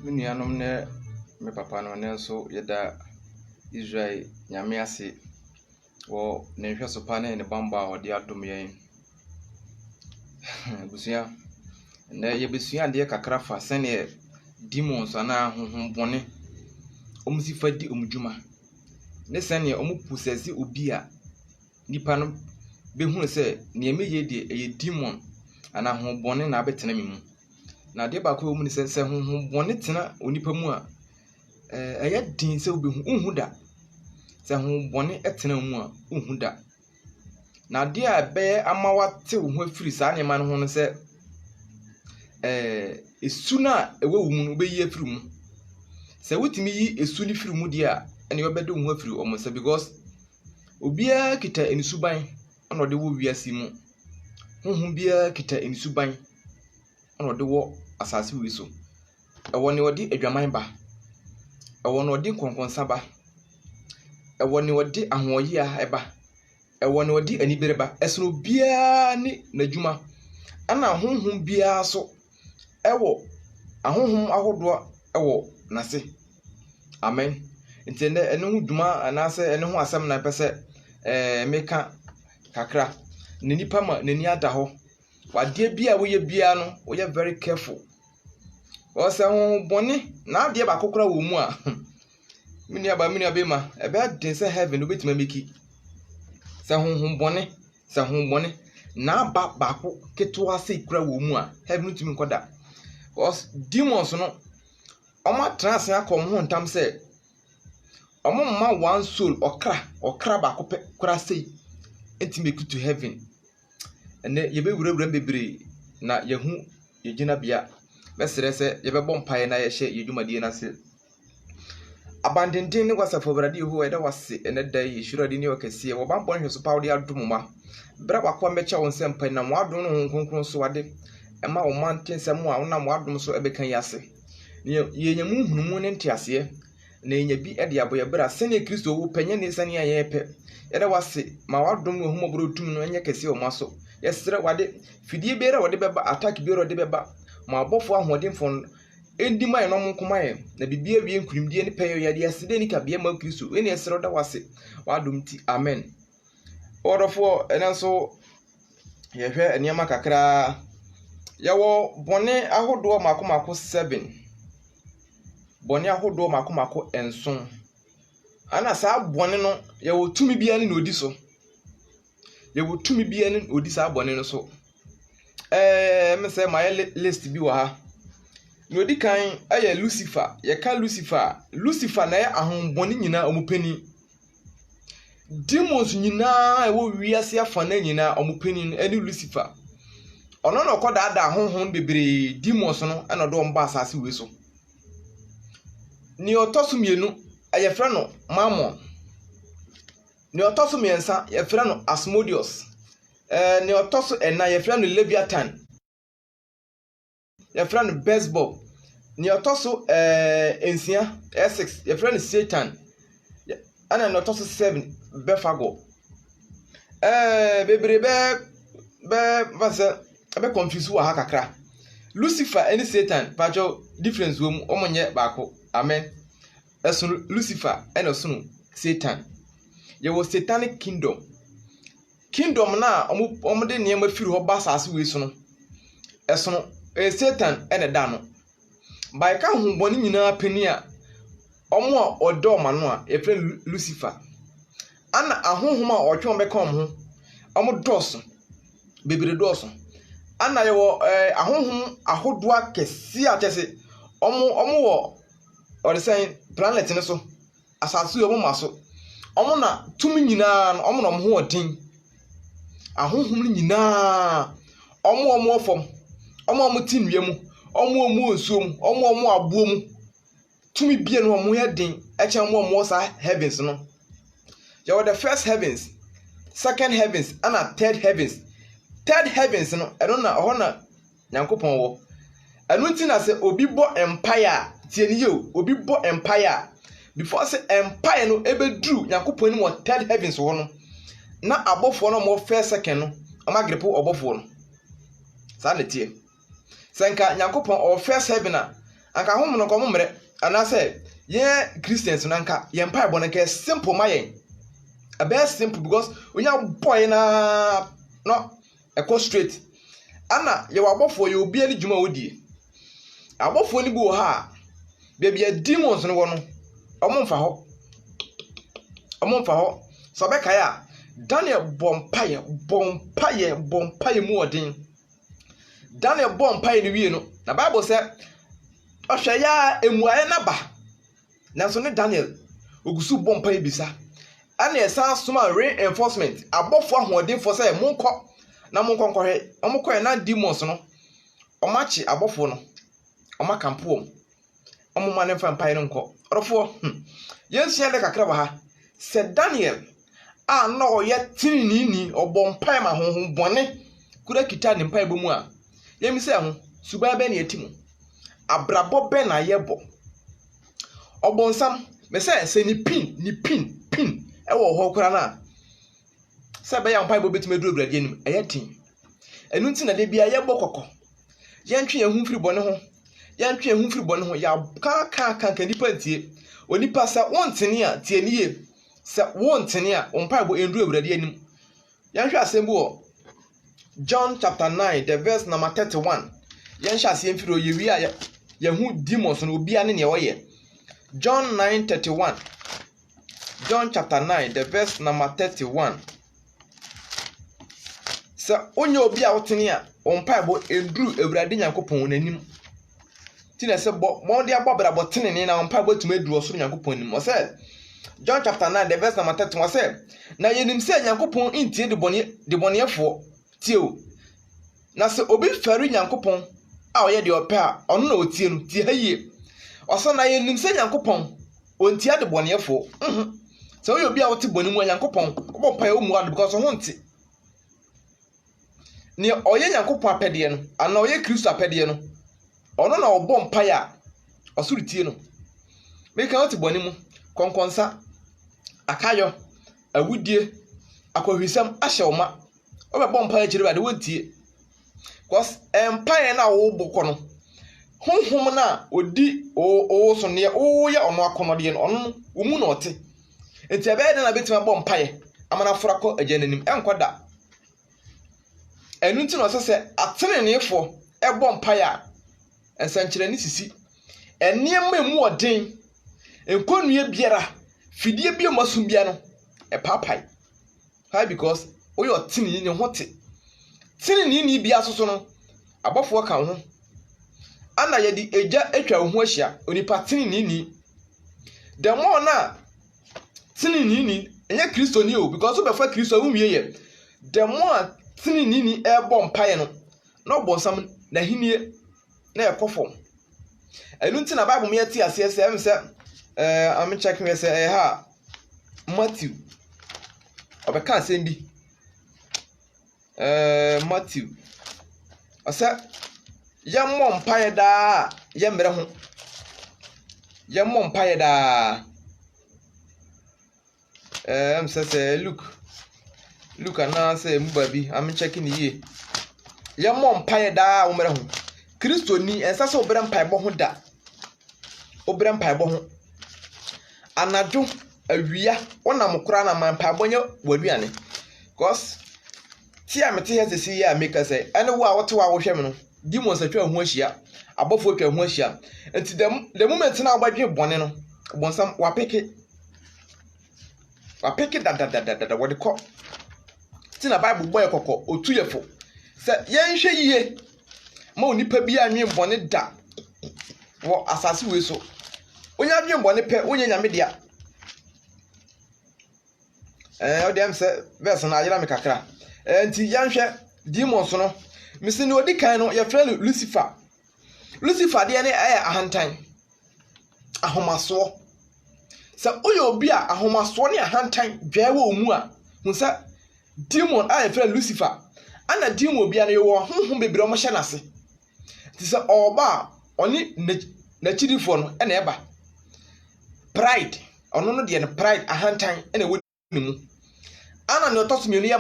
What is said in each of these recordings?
Nuanom ne me papa no ne nso yɛda Israel nyame ase wo ne hwɛ so pa ne bamba a ɔde adom yɛn. Busua na yɛbesua ade kakra fa sɛne demons ana honhom bɔne sifa di omdwuma ne sɛne possess obi a nipa no behunu sɛ ne emeye de ɛyɛ demon ana honhom bɔne na abetena me mu. Na de ba ko mu ne sɛ honhom bɔne tena onipa mu a ɛyɛ din sɛ obehu unhu da. Sɛ honhom bɔne tena mu a unhu da. Na de a bɛyɛ ama wate wo ho afiri saa ne ma no ho no sɛ esu na ɛwɔ wo mu no bɛyi afiri mu. Sɛ wotimi yi esu ni firi mu de a ɛne wɔbɛde wo ho afiri ɔmo sɛ because obiara kita enisuban ɔna ɔde wɔ wiase mu. Honhom biara kita enisuban ɔna ɔde wɔ asase wi so. Ɛwɔ ne ɔde adwaman ba. Ɛwɔ ne ɔde konkonsa ba. Ɛwɔ ne ɔde ahoɔye a ɛba. Ɛwɔ ne ɔde anibere ba. Ɛsono biara ne n'adwuma. Ana honhom biara so ɛwɔ ahohom ahodoɔ ɛwɔ nase. Amen. Nti ne ɛno ho dwuma anaasɛ ɛno ho asɛm na pɛsɛ meka kakra. Ne nipa ma n'ani ada hɔ. Wadeɛ bi a woyɛ biara no woyɛ very careful. Ɔsɛ honhom bɔne na adeɛ ba kokora wɔ mu a mini aba bema ɛbɛ den sɛ heaven obetuma meki. Sɛ honhom bɔne na aba baako ketewa sɛ ikura wɔ mu a heaven tumi nkɔda. Because demons no ɔmo atranse akɔ ɔmo ho ntam sɛ ɔmo mma one soul ɔkra baako pɛ kura sɛ enti make to heaven. Ɛnɛ yɛbɛwurawura bebree na yɛhu yɛgyina bia. Bɛsrɛ sɛ yɛbɛbɔ mpae na yɛhyɛ yɛdwumadie n'ase. Abandenden ne wasafo brade ho ɛda wase ɛnɛ da yi hwirade ne ɔkɛse wɔ bambɔ nhwe so pa wo de adom ma. Bra bakwa mɛkyɛ wo nsɛm pa na mo adom no ho konkron so ade ɛma wo manten sɛm a wona mo adom so ɛbɛka yi ase. Yɛnyamu hunumu ne ntiaseɛ na yɛnya bi ɛde aboyɛ bra sɛne Kristo wo pɛnyɛ ne sɛne ayɛ pɛ. Ɛda wase ma wadom no humɔbro tum no ɛnyɛ kɛse wɔ maso. Yɛsrɛ wade fidie biara wɔde bɛba attack biara wɔde bɛba. Ma abɔfo ahoɔdenfo endi ma yɛ no mo nkoma yɛ na bibia wie nkurimdie ne pɛyɛ yɛ de asede ni ka bia ma Kristo ene ɛsrɛ da wase wadom ti amen. Ɔdɔfo ɛna nso yɛhwɛ nneɛma kakra yɛwɔ bɔne ahodoɔ mako 7 bɔne ahodoɔ mako enson ana saa bɔne no yɛwɔ tumi bia ne odi so yɛwɔ tumi bia ne odi saa bɔne no so. Me say my list bi wɔ ha. No di kan ɛyɛ Lucifer. Yɛka Lucifer na yɛ ahombɔne nyinaa ɔmopani. Demons nyinaa ɛwɔ wiase afa na nyinaa ɔmopani ɛne Lucifer. Ɔno na ɔkɔdaada honhom bebree demons no ɛna ɔde ɔmba asase wei so. Ne ɔtɔ so mmienu ɛyɛfrɛ no Mammon. Ne ɔtɔ so mmiɛnsa yɛfrɛ no Asmodeus. Ne ɔtɔ so ɛna yɛfrɛ no Leviathan. Yɛfrɛ no Beelzebub. Ne ɔtɔ so ensia 6 yɛfrɛ no Satan. Ana ne ɔtɔ so 7 Bephago. Bebree bɛ confuse wɔ ha kakra. Lucifer ɛne Satan patcho difference wɔ mu ɔmo nyɛ baako. Amen. Ɛsono Lucifer ɛna ɔsono Satan. Yɛwɔ Satanic kingdom. Kingdom na ɔmo de nneɛma firi hɔ ba asase wei so no. Ɛsono Satan ɛna da no. Ba ka hombɔne nyinaa pani a ɔmo a ɔdɔ ma no a yɛfrɛ Lucifer. Ana ahohom a ɔtwe ɔmo bɛka ɔmo ho. Ɔmo dɔɔso. Bebree dɔɔso. Ana yɛwɔ ahohom ahodoɔ akɛse a kyɛse ɔmo wɔ ɔde sɛn planet ne so. Asase ɔmo ma so. Ɔmo na tumi nyinaa no ɔmo na ɔmo ho ɔden. Ahohom nyinaa ɔmo ɔfom ɔmo ti nnua mu ɔmo nsuo mu ɔmo aboɔ mu tumi bie no ɔmo yɛ den ɛkyɛn ɔmo sa heavens no. Yɛwɔ the first heavens, second heavens and third heavens. Third heavens no ɛno na ɔhɔ na Nyankopɔn wɔ. Ɛno nti na sɛ obi bɔ empire tie ne yio obi bɔ empire before sɛ empire no ebeduru Nyankopɔn ni wɔ third heavens wɔ no. Na abɔfoɔ no mo first second no amagrepo ɔbɔfoɔ no saa ne tie. Senka Nyankopɔn or first heaven a anka hom no ko momre ana say ye Christians nanka ye mpa ebo nanka simple mayen a best simple because onya boy na no e go straight ana ye wabofo ye obi ani djuma wodie abofo ni bi wo ha bia demons no wo no omomfa ho so be kaya Daniel bompaye mu odin Daniel bompaye ni wie no na Bible say ohwe ya emuaye na ba na so ne Daniel ogusu bompaye bisa ana esa soma reinforcement abofo ahoden for say monko na monko nkɔhwe omukɔ na demons no omachi abofo no omakampo omuma ne fa mpaye no nkɔ orofo yensia de kakra ba ha se Daniel no ye tinini obompaye ma honhom bone kura kita ne mpaye bomu a yemi se ho suba be na yetimu abrabo be na yebo obonsam me se ni pin ewo ho kura na se be ya mpaye bo betime duro brade anim eyetin enu nti na de bia yebo kokko yentwe ehun firi bone ho ya ka nipa ntie onipa sa wontene a tie niye se wontene a mpaye bo enduro brade anim yanhwe asembu wo John chapter 9 the verse number 31 yanhwe asem firi oyewi a yahu demons no obi ane ne woye John 9:31 John chapter 9 the verse number 31 sa onye obi a wotene a mpaye bo enduro ewrade nyankopon nanim ti na se mo de abobra bo tenene na mpaye bo tuma eduro so nyankopon nim o se John chapter 9 the verse number 31 say na yenim se nyankopon intie de bonefo tie na se obi fari nyankopon a oye de ope a ono na otie no tie haye oso na yenim se nyankopon ontie de bonefo se oye obi a wote bonimu nyankopon obo pae omu adu because ho nte ni oye nyankopon apede no ana oye Kristo apede no ono na obo mpae a osuru tie no meka wote bonimu konkonsa akayo awudie akohwisam ahyewma obebo mpae kire bade wontie cause empire na wo bokọ no honhom na odi o so ne o ya ono akonode no ono omu na ote enti abe de na betima bọ mpae amana forako agyanenim enkoda enu nti no se atenenefo ebo mpae a ensankyere ni sisi enniema mu odin enkonua biara fidie bi omasum bia no papai why because oyo tinini ne hote tinini ni bia soso no abofo ka ho ana ye di eja atwa ho ahia onipa tinini ni the more na tinini ni enye Kristo ni o because obefa Kristo wumie ye the more tinini ni ebo mpae no no bonsam na hinie na ekofom enu nti na Bible me ati ase em se I'm checking we say ha Matthew obeka asem bi Matthew asa yammo mpae da yemre ho yammo mpae da say look ana say mubabi I'm checking ye yammo mpae da umre ho Kristo ni ensa se obere mpae bo ho da obere mpae bo ho anadwo awia onam kura na mpae bo nya waduane cause tia mete here say ya make say ene wo a wote wa wo hwem no demons atwa ho ahia abofo atwa ho ahia enti the moment na obadwe bone no bonsam wapeke da what they call tina Bible boy kokko otuyefo say yenhwe yiye ma onipa bi anwe bone da wo asase we so onya anwe bone pe onya nyame dia odem say verse na ajira me kakra enti yanhwe demons no misi ni odi kan no ye frɛ Lucifer de ne aya ahantan ahomaso se oyo obi a ahomaso ne ahantan dwae wo mu a hu se demon aya frɛ Lucifer ana demon obi a ne wo honhom bebre o mo hye nase ti se oba oni na chidifo no na eba pride ono no de ne pride ahantan na wo ni mu ana ne otoso mi no ye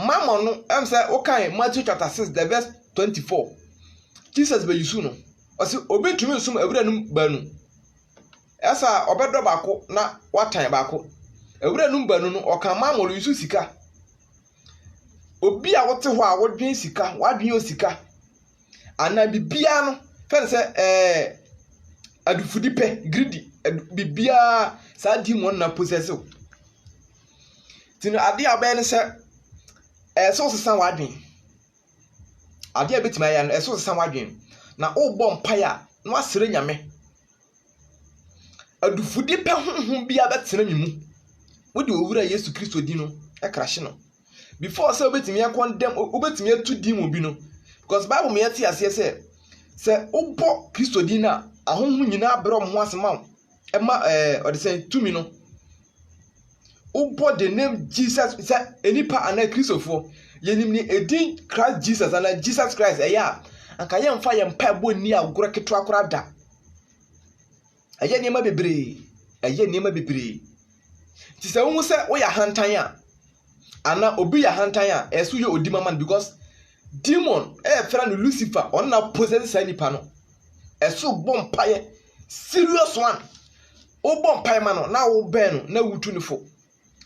Mammon no say okay Matthew chapter 6 the verse 24 Jesus be yusu no ɔse obetumi nsum awura num banu esa obedo baako na watan baako awura num banu no ɔka mamolo yusu sika obi a wote ho a wodwen sika wadwen osika ana bibia no fen se adufudi pe greedy bibia sa di mo na possessive tino ade abe ne se so sesan wadwen ade abetima ya no so sesan wadwen na obɔ mpaya na wasere nyame adufudi pe honhom bia betena mimu wodi owura Yesu Kristo di no krahye no before say obetimi condemn obetimi atu di mo bi no because Bible me yati ase se obɔ Kristo di na ahonhom nyina abere mo asema ema odisen tumi no obɔ the name Jesus say enipa ana Kristofo yenim ni edin Christ Jesus ana Jesus Christ eya anka ye mfa ye mpa bo ni agoro keto akora da eye niema bebre ti se wo se wo ya hantan a ana obi ya hantan a esu ye odima man because demon fra no Lucifer on na possess sa nipa no esu bompaye serious one o bompaye man no na wo ben no na wutu ni fo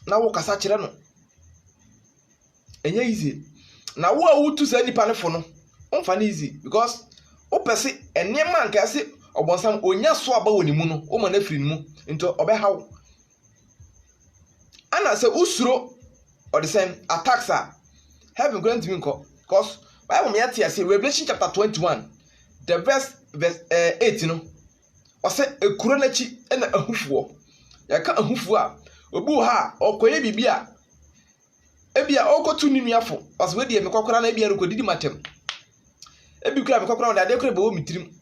na wo kasa kire no enye easy na wo awutu sa nipa ne fo no onfa na easy because o pese enema nka se obonsam onya so aba woni mu no o ma na firi ni mu into obehaw ana se usuro or the same attacks are heaven going to be because Bible me yati say Revelation chapter 21 the verse 8 you know o say ekuro na chi na ahufuo ya ka ahufuo a obu ha okoye bibia ebia okotu ni nuafo parce we die me kokora na ebia rekodidi matem ebi kura me kokora na de kura be wo mitirim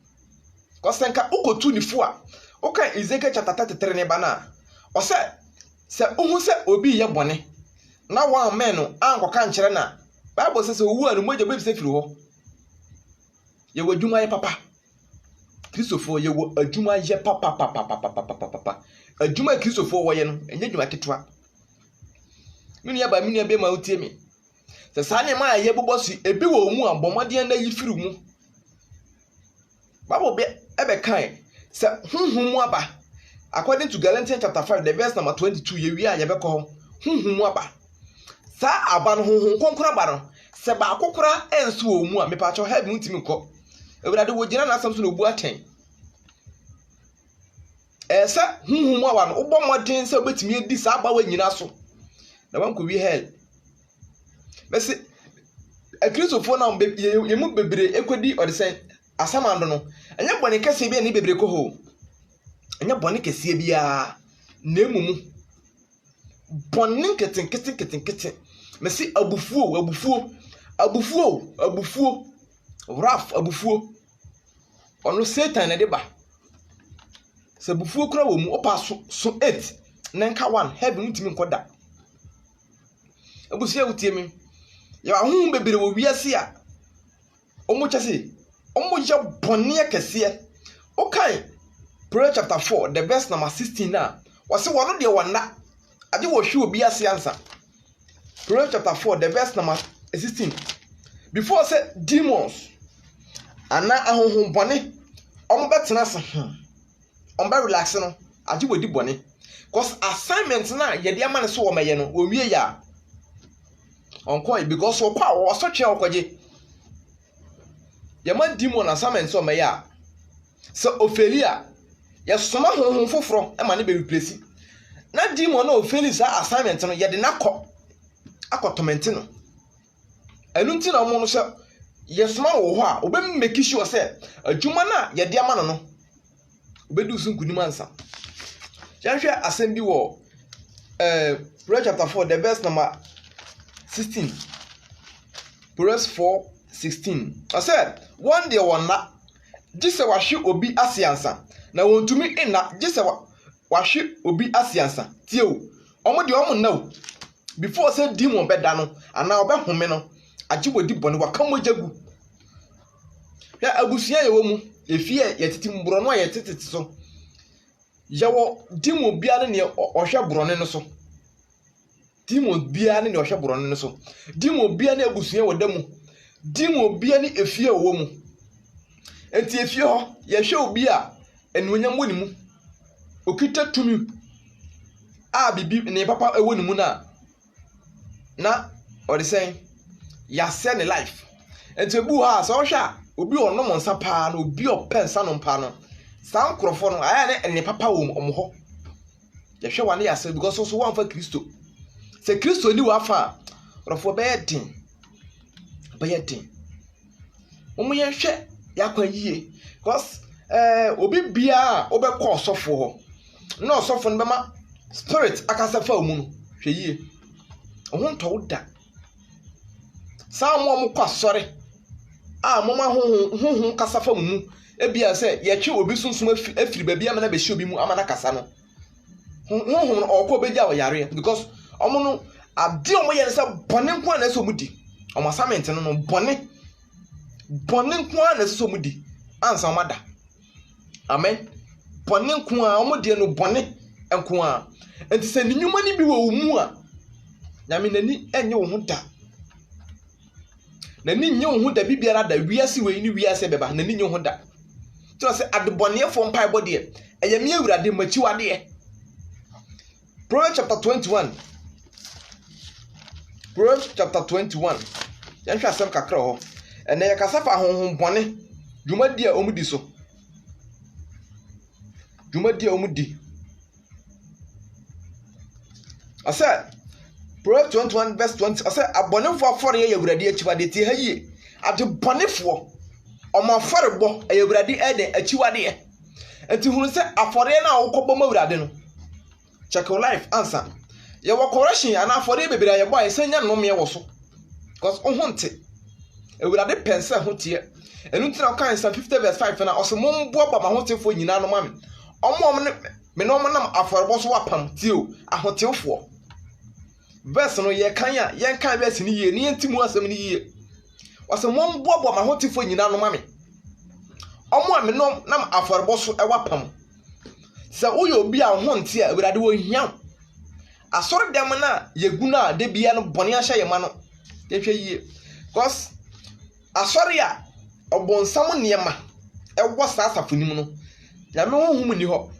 kosenka okotu ni fo a oka Ezekiel chapter 33 ne bana o say se ohun se obi ye bone na one man no ankoka nkyere na Bible says owu anu moja be se firi ho ye wadwuma ye papa Kristofo ye wo adwuma ye papa adwuma Kristofo wo ye no enye dwuma ketwa minu ya ba minu ya be ma utie mi se sane ma ye bobosu ebi wo mu abomode na yi firi mu Bible be ebe kan se hunhum aba according to Galatians chapter 5 the verse number 22 ye wi a ye be ko hunhum aba sa aba no honhom konkora ba no se ba akokora enso wo mu a me pa cho heaven ntimi nko ewurade wo gina na asam so no bu aten sa honhom aba no ubọ modin se obetimi edi sa aba wa nyina so na wan ko wi hell bese Kristofo na ye mu bebre ekodi odisen asamando no enya bone kese bia ni bebre ko ho enya bone kese bia na emumu bone keten mesi abufuo wrath abufuo ono Satan na deba se abufuo kura wo mu opa so 8 na nka 1 heaven ntimi nkoda abusia wutie mi ya ahun bebere wo wiase a omo chase omo ya bone kese okay Proverbs chapter 4 the verse number 16 na wase wono de wona ade wo hwe obi ase ansa Proverbs chapter 4 the verse number 16 before say demons ana ahonhom bone omo betena se omo be relax no ade wo di bone cause assignment na ye de amane so wo meye no wo wie ya onko because wo pa wo so twe okoje ye ma demon assignment so meye a so ofelia ye soma honhom foforo e ma ne be replace na demon na ofeli sa assignment no ye de na akotomenti no enu nti na omo no se ye soma wo ho a obe make sure say adwuma na ye de ama no obedu su nkunim ansa janhwe asem bi wo Proverbs chapter 4 the verse number 16 Proverbs 4:16 I said one day one na jise wahwe obi asiansa na wontumi ina jise wahwe obi asiansa tie o omo de omo na o before say demon beda no ana obe home no agibodi bone waka mojagu ya abusia ye wo mu efie yetiti mbro no yetiti so yawo demon bia ne ohwe brone no so demon bia ne ohwe brone no so demon bia ne abusia wo da mu demon bia ne efie wo mu enti efie ho ye hwe obi a enuonyam woni mu okita tumi a bibi ne papa woni mu na odi sen ya se ne life enti ebu ha so hwa obi onom nsa pa na obi opensa no pa no san krofo no aya ne papa wo omho ye hwe wane ya se because so wan fa Kristo se Kristo ni wa fa rofo be yedin omo ye hwe yakwa yie because obi bia obekọ osofo ho na osofo no bema spirit akasa fa omu no hwe yie ohun to da sa mo kwa sore mama ho kasa fa mu ebia se ye twe obi sunsun afiri ba bia ma na be hye obi mu ama na kasa no ho okọ beja wo yare because omo no ade omo ye se bone nko na so mu di omo assignment no bone nko na so mu di ansa omada amen bone nko a omo de no bone nko a enti se ni nyuma ni bi wo mu a nyame nani enye wo ho da nani nye wo ho da bibiara da wiase we ni wiase beba nani nye wo ho da to se adebonefo mpai bode eyame awurade machiwade Proverbs chapter 21 yan hwa asem kakra ho ene ye kasafa honhom bone dwumadi a omudi so asa Proverbs 21 verse 20 asa abonefo afore ye awurade achiwade ti ha yie adebonefo omo aforebo ye awurade ede achiwade enti hunu se afore na awokobom awurade no check your life answer ye wo correction ana afore bebere ye boy senya no me wo so because ohunte awurade pense hotie enu ntina kan Psalm 50 verse 5 na oso mombo ba ma hotefo nyina no ma me no nam aforebo so wapam tio ahotefo verse no ye kan verse ni ye ni entimu asem ni ye oso mombo ba ma hotefo nyina no ma me omo a me no nam aforebo so wapam se uyo obi a honte a awurade wo hiam asori dem na yeguna de bia no bone ahye ye ma no yehwe yie cause asori a obonsam niema ewo sasafo nim no ya me honhum ni ho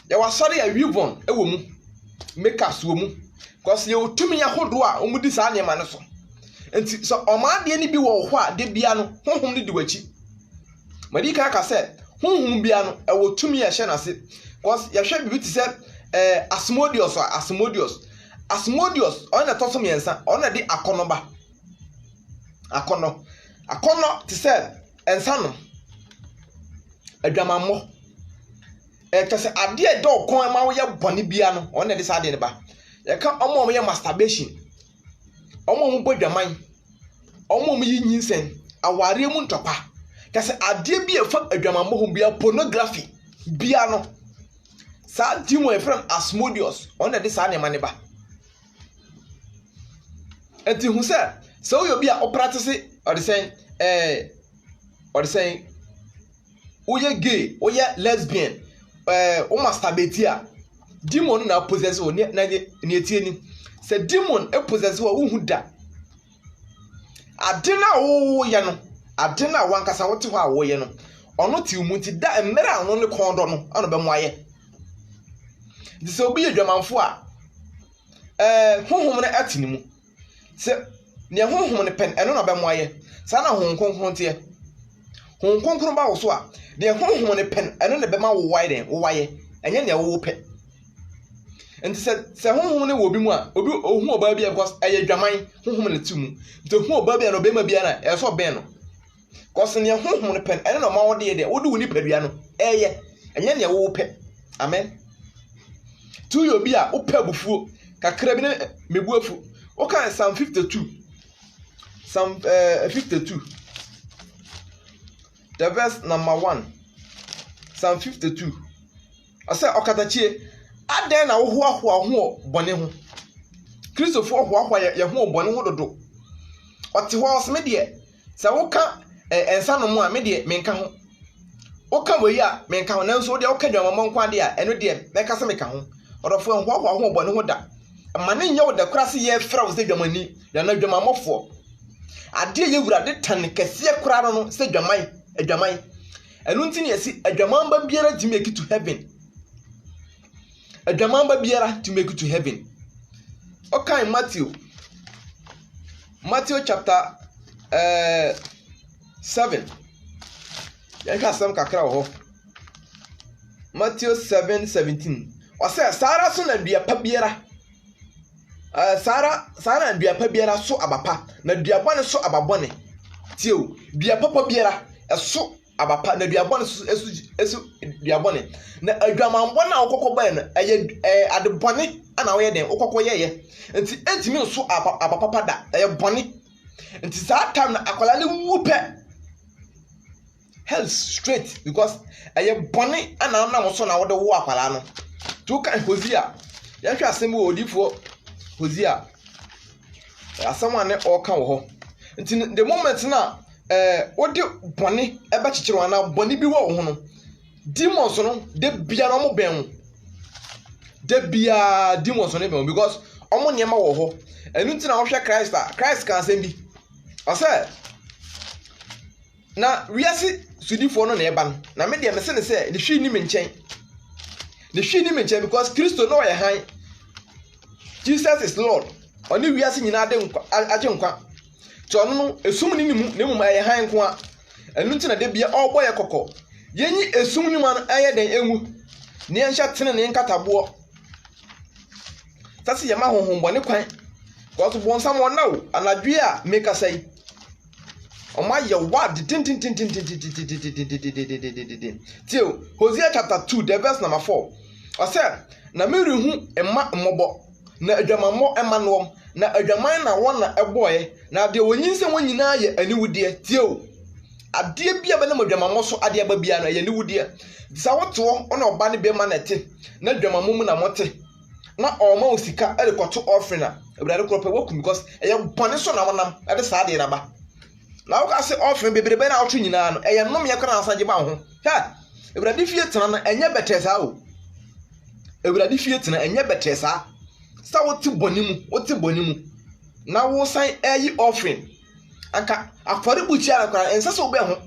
ya wasori a wivon ewo mu makers wo mu cause ye otumi ya hodo a omudi sa niema no so enti so omade ni bi wo ho a de bia no honhum ni di wachi madika ka se honhum bia no ewo tumi ya hye na se cause ya hwe bi ti se Asmodeus ona tosom yensa ona di akonoba akono ti se ensa no adwamammo tese ade do kon ma wo ye bone bia no ona di sa de ne ba ye ka omo ye masturbation omo bodwaman omo yi nyinsen aware mu ntopa tese ade bia fa adwamammo ho bia pornography bia no sa dimo e friend Asmodeus ona de sa ne maneba enti hu se uyo bia o practice or the saying uye gay uye lesbian o masturbate a demon na possess o na etie ni se demon e possess o hu da adena wo ye no adena wankasa wote ho a wo ye no ono ti mu ti da emere ano ne kondo no ano be mo aye dise obi ye dwamanfo a honhom na atini mu se ne honhom ne pen eno na be mo aye sa na honkonkron te honkonkron ba wo so a ne honhom ne pen eno na be ma wo waye enye ne wo pe enti se honhom ne wo bi mu a obi ohu oba bia because aye dwaman honhom ne timu to hu oba bia no be ma bia na e so ben no because ne honhom ne pen eno na ma wo de wo de woni padua no enye ne wo pe amen tu yo bi a opa bufuo kakra bi ne mebuafu o kan Psalm 52 the verse number 1 Psalm 52 asa okatachie aden na wo ho bone ho Christopher ho ye ho bone ho dodo ote ho osme de se wo ka ensa no mu a me de menka ho wo ka we a menka ho nanso de wo ka dwamammo nkwa de a eno de meka se meka ho odofo ho bone ho da mane nye wo da kurase ye fra wo se dwamani ya na dwamamofo ade ye wurade tan kese kura no se adwaman enu nti ne yesi adwamamba biara to make it to heaven. Adwamamba biara to make it to heaven. Okay, Matthew chapter 7. Yanka sam kakra ho. Matthew 7:17. Ose Sara so na dua pa biara. Sara na dua pa biara so abapa, na dua bone so ababone. Tio, dua papa biara eso abapa, na dua bone so eso dua bone. Na adwamambo na okokọ na ade bone ana wo ye den okokọ ye. Nti entimi so abapa da eye bone. Nti that time na akwala ne wupe. Hell straight because eye bone ana na mo so na wo de wo akwala no. To kan Hosea. Ya hwe asem wo odifo Hosea. Asem ane o kan wo ho. Nti the moment na wo de bone e ba chichiro ana bone bi wo ho no. Demons no de bia no mo ben. De bia demons no ben because omo niema wo ho. Enu nti na wo hwe Christ kan asem bi. Ose na wiase sudifo no na eba no. Na me de me se ne se ne hwi ni me nchen. The shini mention because Christo no ye han. Jesus is Lord. Oni wiase nyina ade nkwa aje nkwa. To no esum ni nimu ne mu ye han nko a. Enu nti na de bia obo ye kokko. Yenyi esum ni man aye den enwu. Ne enhya tene ne nkatabo. Tasi ye ma honhom bone kwan. Because bon sam won now anadwe a make asai. Oma ye wad tin. Till Hosea chapter 2 the verse number 4. I said, na meruhu emma mmobo na adwamammo emma no na adwaman na won na eboye na de wonyinse wonyina ye aniwudie tio ade bia be na adwamammo so ade aba bia na ye aniwudie sa woto ona oba ne be ma na te na adwamammo mu na mote na oma osika elekoto offering na ebrade krope wokum because eye bone so na wonam ade sa ade na ba na wo ka se offering bebrebe na woto nyina no eye nom ye kra asaje ba ho ha ebrade fie tena na enye betesa o Ewurade fie tena enye betesa sa wote boni mu na wo san ayi offering anka aforibuchi akara ensa so be ho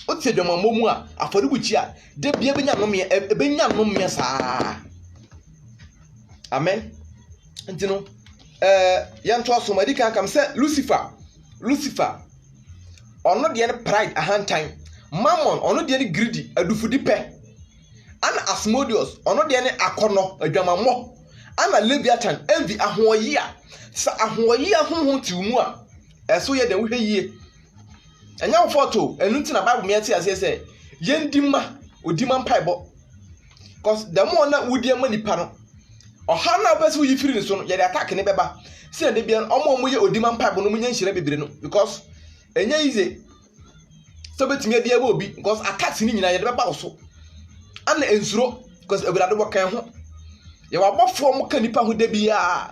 wote dwamammo mu a aforibuchi a de bia benya nom ye ebenya nom ye saa amen ntino yanto aso madika kam se Lucifer ono de ne pride ahantan Mammon ono de ne greedy adufudi pe ana Asmodeus ono de ne akono adwamammo ana Leviathan envy ahoyi a sa ahoyi ahonhon ti mu a eso ye de wo hweyie anya foto enu nti na Bible me ati ase se yendima odima mpaibo cause the more na wudi ama nipa no oha na bese wo yifiri ne so no ye de attack ne beba se de bia omo ye odima mpaibo no munya nhire bebere no because enya ize so betimi ade aba obi because attacks ni nyina ye de beba wo so ana ensuro because Ewurade wo kan ho ye wa bofo mo kanipa ho de bia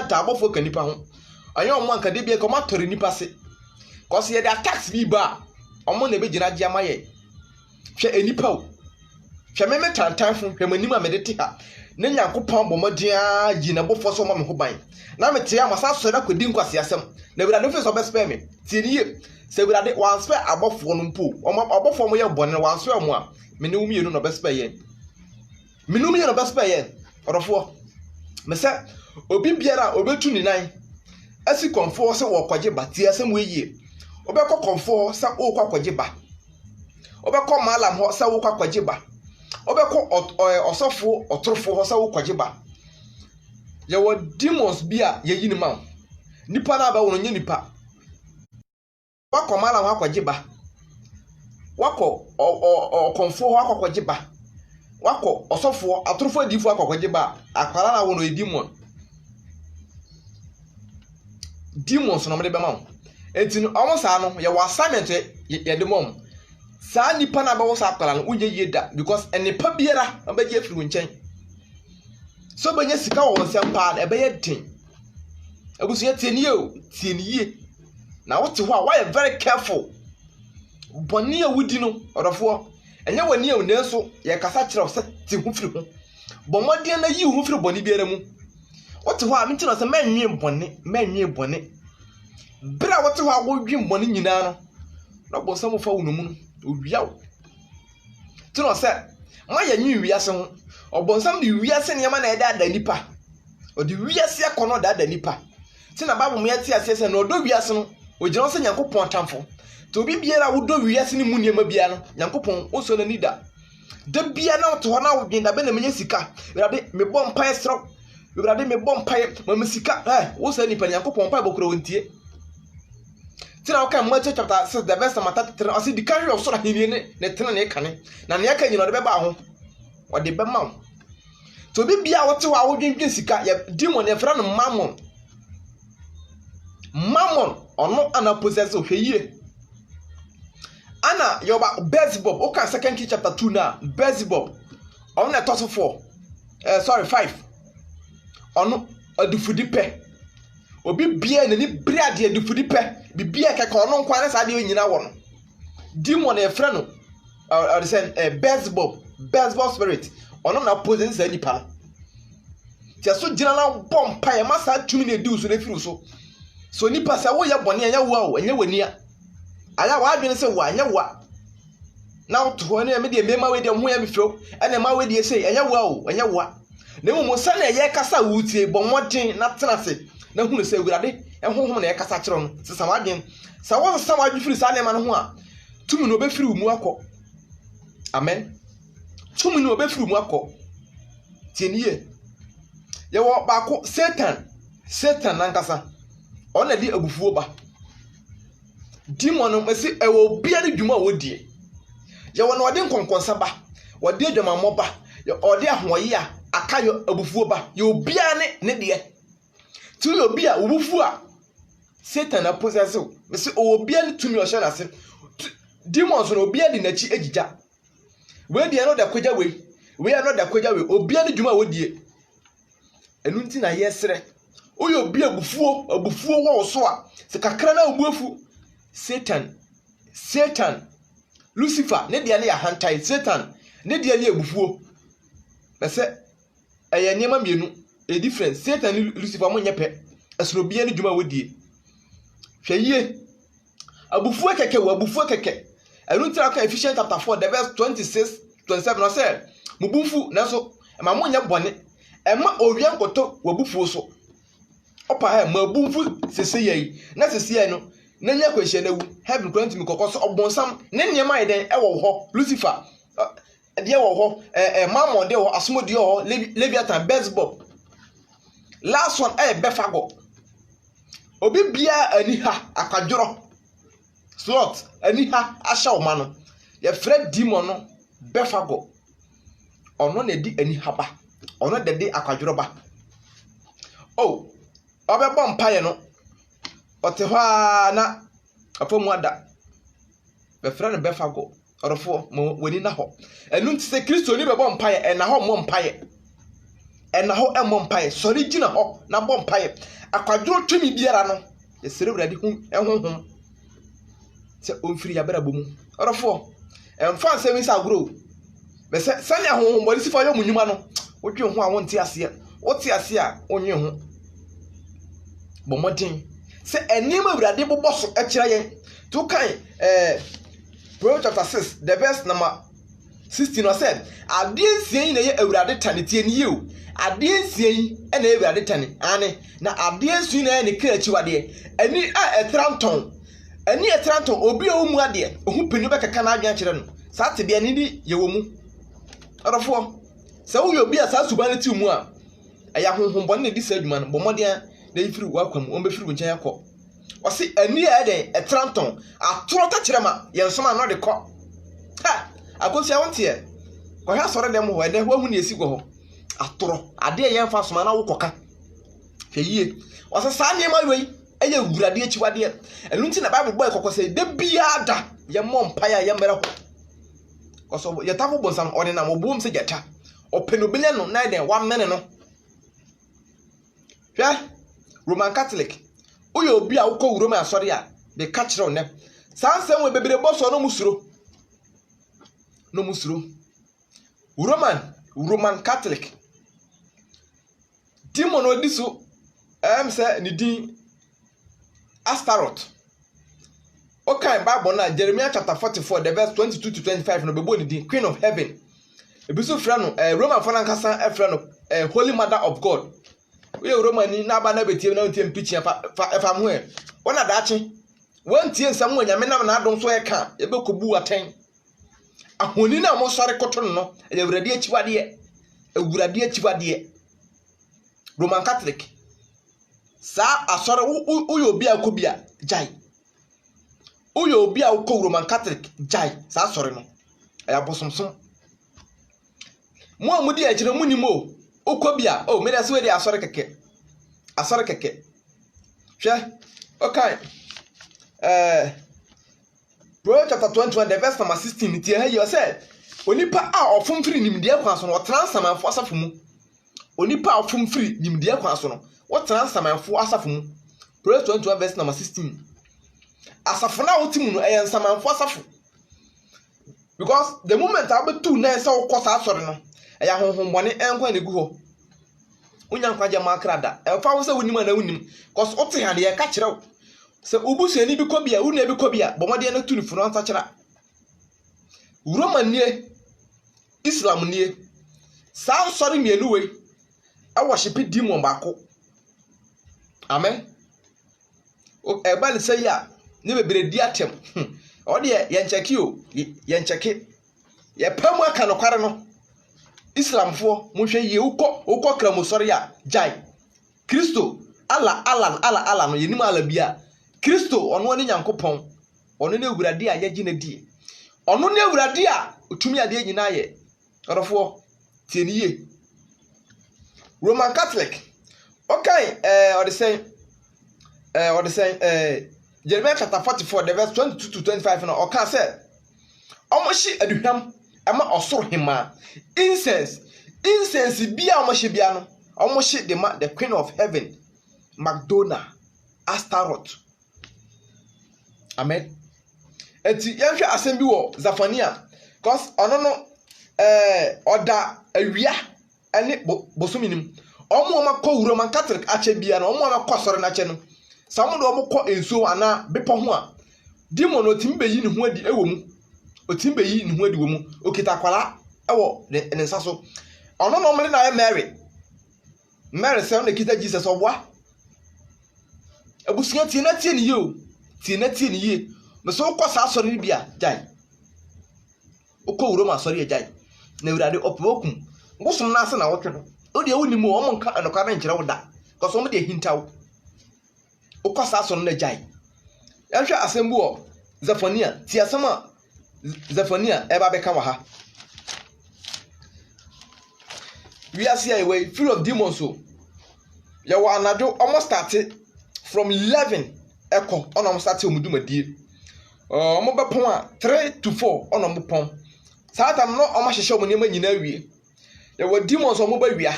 da bofo kanipa ho anya omo anka de bia ko matori nipa se because ye de attacks bi ba omo na be gina gia maye hwe enipa o hwe meme tantan fo hwe manima me de te ha na Nyankopon bomodia gina bofo so mo me ho ban na me te amasa so da kodi nkwase asem na Ewurade fe so be spare me tie niye se Ewurade wan spare abofo no mpo omo abofo mo ye bone wan spare mo a mene wo mienu no be spare ye mene wo mienu no be spare ye orofo me se obi biara obetu ni nan asi konfo se wo kwaje ba tie asem we yie obekọ konfo se wo kwaje ba obekọ malam ho se wo kwaje ba obekọ osofo otorofo ho se wo kwaje ba ye wo demons bia ye yini ma nipa na ba wo nye nipa wakọ malam ho kwaje ba wakọ konfo ho akwaje ba wakọ osofo atorofo adifo akwaje ba akwara na wo no edimon demons no mede be ma enti no omo sa no ye wa assignment ye de mom sa nipa na ba wo sa akwara no unye ye da because enipa biara abaje afiri wo nchen so banya sika wo nsem pa ebe ye den abusu ye tieniye na wo te ho a why very careful boni a wudi no orofo enye wani a wona so ye kasa kire se ti hu firi ho bomodien na yi hu firi boni biara mu wote ho a menti no se manwie boni bra wote ho a wo dwi boni nyina no na bo sam fa wo no mu no owiawo to no say ma ya nyi wiase ho obonsam de wiase ne ma na eda da nipa o de wiase akono da nipa ti na Bible me ati ase no do wiase no o gina se Nyankopon tamfo to bi biara wo do wiase ne mu niema bia no Nyankopon o so na nida da bia na to na wo dwen da be na menye sika Awurade me bom pae sro Awurade me bom pae ma sika wo so nipa Nyankopon pae bokoro wontie tina o kan Matthew chapter 6 the verse number 33 o say di carry of so na henie ne tena ne kane na ne aka nyina de be ba ho o de be ma to bi bia wo te wa wo dwen sika ya demon e fra no mammon ono ana possess ohweyie ana yoba Beelzebub o kan 2 Kings chapter 2 na Beelzebub ono na toso 5 ono adufudi pe obi bia na ni briade adufudi pe bibia keka ono nkwa na sa de nyina wo no demon e fra no or say Beelzebub spirit ono na possess za nipa no tia so gina na bom pa e masa tumi na di so na firu so nipa sa wo ya bone anya wo a anya wania ala wa adwene se wo anya wa na to ho na me de mema we de ho ya mefro ena ma we de sei anya wo anya wa na mu sa na ye kasa wutie bomoden na tenase na hunu se Awurade ehonhom na ye kasa kire no se samadwen sa wo sa ma adwifiri sa na ma no ho a tumi no obefiri mu akọ amen tumi no obefiri mu akọ tieniye ye wo ba ko Satan nankasa ona di abufuo ba demon no mesi ewo bia ne dwuma wodie ye wo no ode nkonkonsa ba wode adwamammo ba ye ode ahoye a akayo abufuo ba ye obia ne de tu ye obia obufu a Satan na possess mesi obia ne tumi o hye na se demons no obia di nachi agija we de no da kwaja we no da kwaja we obia ne dwuma wodie enu nti na yesere oyo obi abufuo wo so a se kakra na obuafu Satan Lucifer ne dia ne ya hantai Satan ne dia ne abufuo bese eye niema mienu a difference Satan Lucifer mo nyepe asoro bia ne dwuma wodie hweye abufuo keke enu ntira ka Ephesians chapter 4 the verse 26-27 no say mubufu na so ma mo nya bone ema owian koto wabufuo so opa ha mabumfu sese yai na sese yai no na nya kwehye na wu heaven kwanti mi kokoso obonsam ne niema yeden ewo ho Lucifer de ewo ho Mammon de ho asomode ho Leviathan Beelzebub last one befago obi bia ani ha akwadworo slot ani ha ahya o ma no ye fred demon no befago ono na di ani haba ono de akwadworo ba obebo mpaye no ote ho na afomu ada be frɛ no befago orofo mo wani na ho enu nti se Kristo ni bebo mpaye ena ho mo mpaye sori gina ho na bo mpaye akwadwo twemi biara no esere Awurade hu ehonhom se onfiri ya berabo mu orofo emfa nsɛm isa agro be se sane ahonhom bodi sifo yo munyuma no wodwe ho a wonte ase a onwe ho bomoden se enima Awurade boboso ekira yen to kan Proverbs chapter 6 the verse number 16 was said adie na ye Awurade tanetie ni ye adie na ye Awurade tane ane na adie na ye ne kra chiwade ani a etranton obi a omu ade ohu penu be keka na adwan kire no sa te bia ni di ye wo mu orofo se wo yo bia sa suban ti mu a aya honhom bone na di sa adwuma no bomoden na ifiri wakwam on be firi nchen yakọ osi ani a eden etranton atoro ta kirema yensoma no de kọ ha akosi awonte ko ha sore dem ho ede ho hu na esi go ho atoro ade yen fa soma na wo koka hweyie osi sa niema wei eye Awurade achiwade enu nti na Bible boy kokose de bia da ye mompaya ye mere ho koso ye tafo bonsam ode na mo bom se jeta openobele no na eden wa mene no hwe Roman Catholic uyo obi a ukọ Roman asori a be catch ro ne sansem we bebere boso no musuro Roman Catholic demon odiso 'em say ni din Astaroth Okay, Bible na Jeremiah chapter 44, the verse 22 to 25 no bebo ni di Queen of Heaven. Ebiso fra no Roman fana nkasa efra no Holy Mother of God. We Roman ni na ba na betie na ntie mpichi fa ho e. Wona daache. Wantie nsam wanyame na na adon so e ka e be kobu aten. Ahoni na mo sore koto no e awurade achiwade. Roman Catholic. Sa asore uyo obi akobia jai. Uyo obi akọ Roman Catholic jai sa asore no. E abosomsom. Mo amudi akire munimo okobia o me da se we dey asore keke. Asore keke. Hwe. Okay. Proverbs chapter 21 the verse number 16 tie ha you say onipa a ofomfiri nimdia kwan so no transamanfo asafo mu. Onipa a ofomfiri nimdia kwan so no what transamanfo asafo mu. Proverbs 21 verse number 16. Asafo na wotimu no eyen samanfo asafo. Because the moment abetu na esa wokosa asore no eya honhombone enkwa na egu ho. Unyankwa je makrada. Efa wo se wonim na wonim. Cause ote ha de ye ka kirew. Se ubusuani bi kobia unu bi kobia bomode na tunifu no ntachira Roman nie Islam nie sa sori mienu we a worship demon bako amen o ebal say ya ne bebre di atem o de ye ncheki o ye ncheki ye pamu aka no kware no Islamfo mo hwe ye ukọ kramo sori ya jai Kristo Allah no yenim ala bia Kristo ono ne Nyankopon ono ne ewurade a yagi na die ono ne ewurade a otumi ade nyina ye orofo tieniye Roman Catholic okay or the same Jeremiah chapter 44 the verse 22 to 25 no oka say omohye aduham ama osoro hema incense bia omohye bia no omohye the Queen of Heaven Madonna Astaroth. Amen. Eti yanhwe asem bi wo Zafania cause ono no oda awia ene bosominim omo makọ Roman Catholic ache bia na omo makọ sore na ache no samudo omo kọ enso ana bepo ho a demon otimbe yi ne ho adi ewo mu otimbe yi ne ho adi wo mu okita kwala ewo ne nsaso ono no omle na Mary se on kita Jesus obwa abusuya tie na tie ni yo tie na tie ni ye meso ukọ sa asori ni bia jai ukọ Roma asori e jai na urade opokum ngosom na ase na wotwe no o de woni mu o mo nka anoka na nkire woda cause o mo de hintaw ukọ sa asori na jai yanhwe asembu o Zefania tie asema Zefania e ba beka wa ha we are see away full of demons so ya wa anado almost started from 11 echo on am start omudumadie omo bepon a 3 to 4 on am pon satam no omo hyehyɛ omo nema nyina wie ya wo demons omo ba wia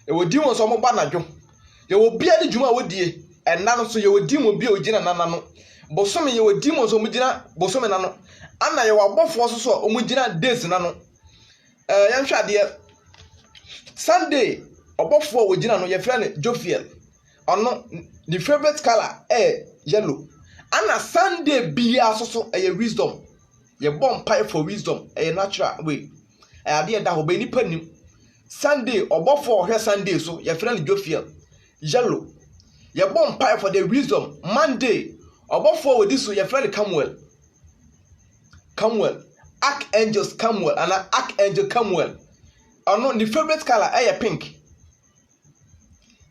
ya wo demons omo ba nadwo ya wo bia de dwuma wodie enna no so ya wo demon bia ogina nana no bosome ya wo demons omo gina bosome nano ana ya wo abofo so so omo gina days nano ya nhwa de Sunday obofo wo gina no ya frɛ ne Jofiel ono the favorite color yellow ana Sunday bia so wisdom ye bomb pie for wisdom natural way ade da ho be ni panim Sunday obofo hwe Sunday so ye frɛ ne Jofiel yellow ye bomb pie for the wisdom Monday obofo we this so ye frɛ ne Camuel archangels Camuel and archangel Camuel ono the favorite color pink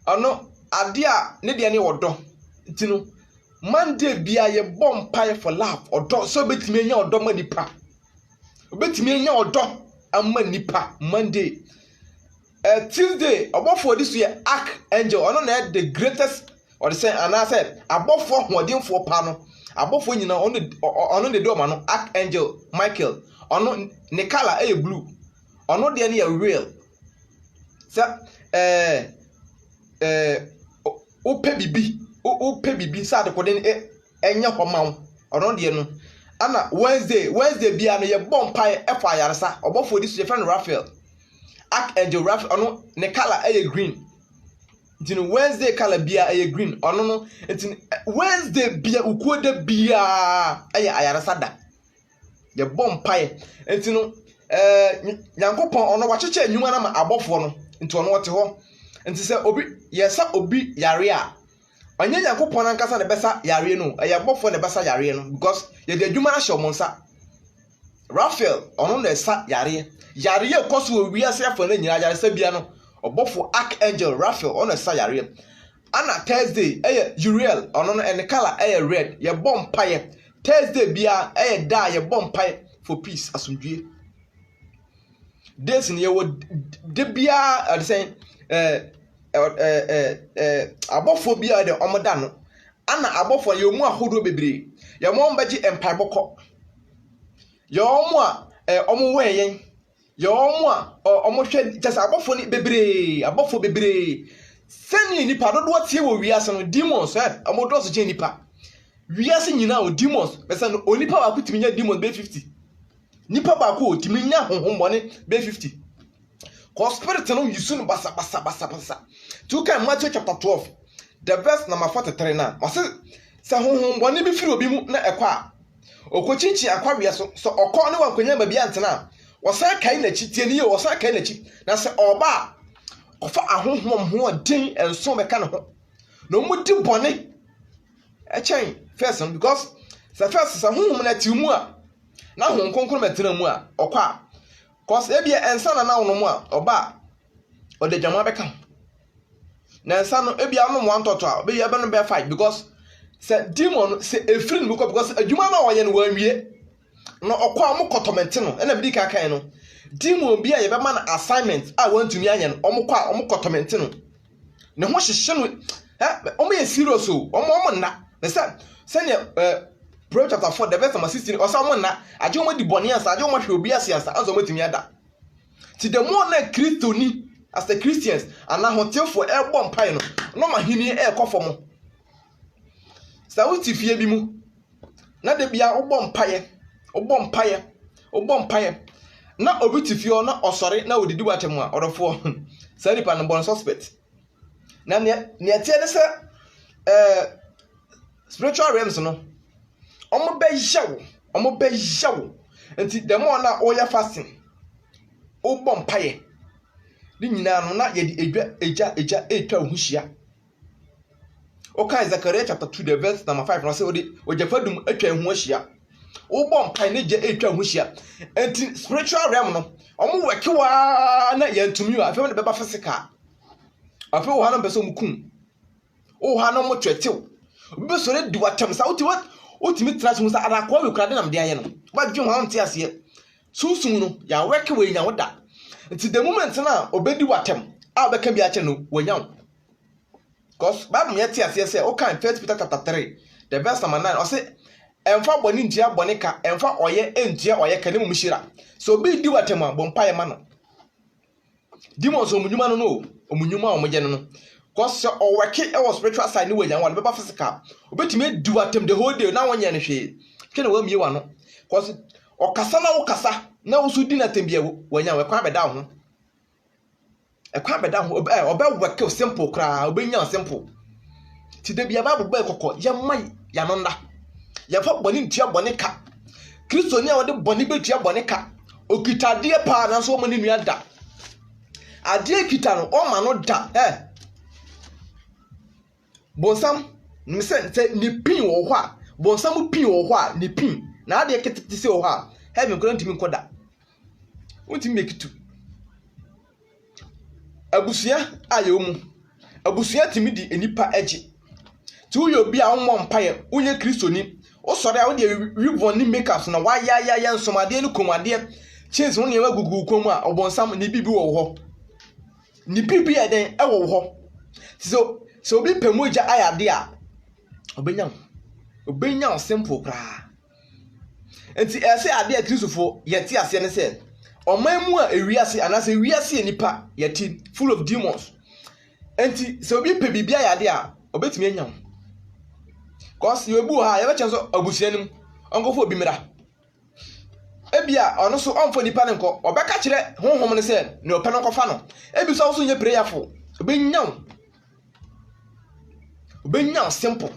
ono adia ne de ne wodo tinu Monday bia ye bomb pie for love odo so betimi anya odo manipa betimi anya odo amma nipa Monday Tuesday obofo this year archangel ono na the greatest or the say and I said abofo hodinfo pa no abofo nyina ono de do ma no archangel Michael ono ne color blue ono de ne real sa ope bibi sa de koden enya homaw ono de no ana Wednesday bia no ye bomb pie efa yaresa obofo di so ye friend Raphael archangel Raphael ono ne color green nti no Wednesday color bia eye green ono no nti Wednesday bia ukuoda bia eye ayarasada ye bompae nti no Nyankopon ono wacheche enwuma na ma abofo no nti ono wote ho nti se obi yesa obi yare a onye Nyankopon ankasa ne besa yare no eye abofo ne besa yare no because ye de adwuma na hye omonsa Raphael ono na esa yare koso owi ase afo na nyira yare sa bia no obofo Archangel Raphael ono esa yare ana Thursday eye Uriel ono no en color eye red ye bompae Thursday bia eye da ye bompae for peace asumdue days in ye would de bia at saying abophobia de omoda no ana abofo ye mu ahodo bebre ye mo mbaji empire boko ye omo a omo weyen ye omo a omo hwe just abofo ni bebre abofo bebre sani nipa dodo tie wo wiase no demons omo do so je nipa wiase nyina o demons besa no onipa wa kutimi nya demons be 50 nipa ba ko otimi nya honhombone be 50 cause spirit no yusu no basa to kan Matthew chapter 12 the verse number 43 na wase se honhombone bi firi obi mu na ekwa okochinchi akwa wiase so okọ ne wankonya ba bia ntena wasa kai na chi tie ne wasa kai na chi na se oba kofa ahonhom ho den enso meka ne ho no mudi bone echen first because first honhom na ti mu a na hon konkon metena mu a okwa cause ebia ensa na wo no mu a oba ode djama beka na ensa no ebia no mo antoto a be yebe no be fight because se demon se efiri no because adwuma na woye no wanwie no okwa mo kotomenti no na bidi kan no demon bia yebe ma na assignment a wantumi anya no omkwa kotomenti no ne ho hyehye no omo ye serious o omo na se ne Proverbs chapter 4 the verse number 16 osa na aje omo di boni ansa aje omo hwe obi asiansa anso omo timi ada ti the more na Christoni as the Christians and na hotelfo e bom pai no ma hini e kofo sa wuti fie bi mu na de bia wo bom pai na obi ti fie na osore na odidi watemu a orofo sa nipa no bon suspect na ne tie ne se spiritual realms no omo be yawo enti the more na oya fasting o bom paye ni nyina no na ye di eja etwa ohuhia o kai Zechariah chapter 2 the verse number 5 no say ojafadum etwa ehu ahia o bom paye ne je etwa ohuhia enti spiritual realm no omo wekewa na ye ntumi wa afa ne beba physical afa wo ha no beso mukum o ha no mo twetew obi so re di watam sa otimi trust musa ada kwa we krade nam de aye no ba dwe ho ante ase sunsun no ya weke we nya woda nti the moment na obedi watem a obeka bi ache no wanya cause bible me ate ase say o kan 1 Peter chapter 3 the verse number 9 o say emfa boni ntia boni ka emfa oye entia oye ka ne mu shira so obi di watem a bompaye ma no demons omunyuma no omunyuma omuje no cause o weke e was spiritual side ni wanya wan beba physical obetime do atem the whole day na wanya ne hwe kene wa mie wa no cause okasa na wokasa na wosu di na tembia wanya we kwa beda ho e kwa beda ho obe weke simple kra obenya simple ti de bia bible boy kokko ye mai ya no nda ye fa boni ntia boni ka Kristo ni a wode boni betua boni ka okitade pa na so mo ni nua da ade kita no o ma no da bonsam nimse ni pin wo ho a bonsam pin wo ho a ni pin na ade ketete se wo ho a heaven ko ntimi nkoda wonti make it abusia aye omu abusia timi di enipa eje ti wo yo bia wo mpaye unye kristoni o sore a wo de ribbon ni makeups na wa ya nsomade ni komade chase won ye wa gugu komu a obonsam ni bibi wo ho ni bibi eden e wo ho so obi pemoja ayade a obenya simple kra enti ese ade a Kristofo yeti ase ne se oman mu a ewiase anase wiase nipa yeti full of demons enti so obi pe bibia ayade a obetimi anya cause you bu ha ye be chenso abusuanim onkofo obi mira ebia ono so onfo nipa ne nko obeka kire honhom ne se ne ope no kofa no ebi so nye prayerful obenya obenya simple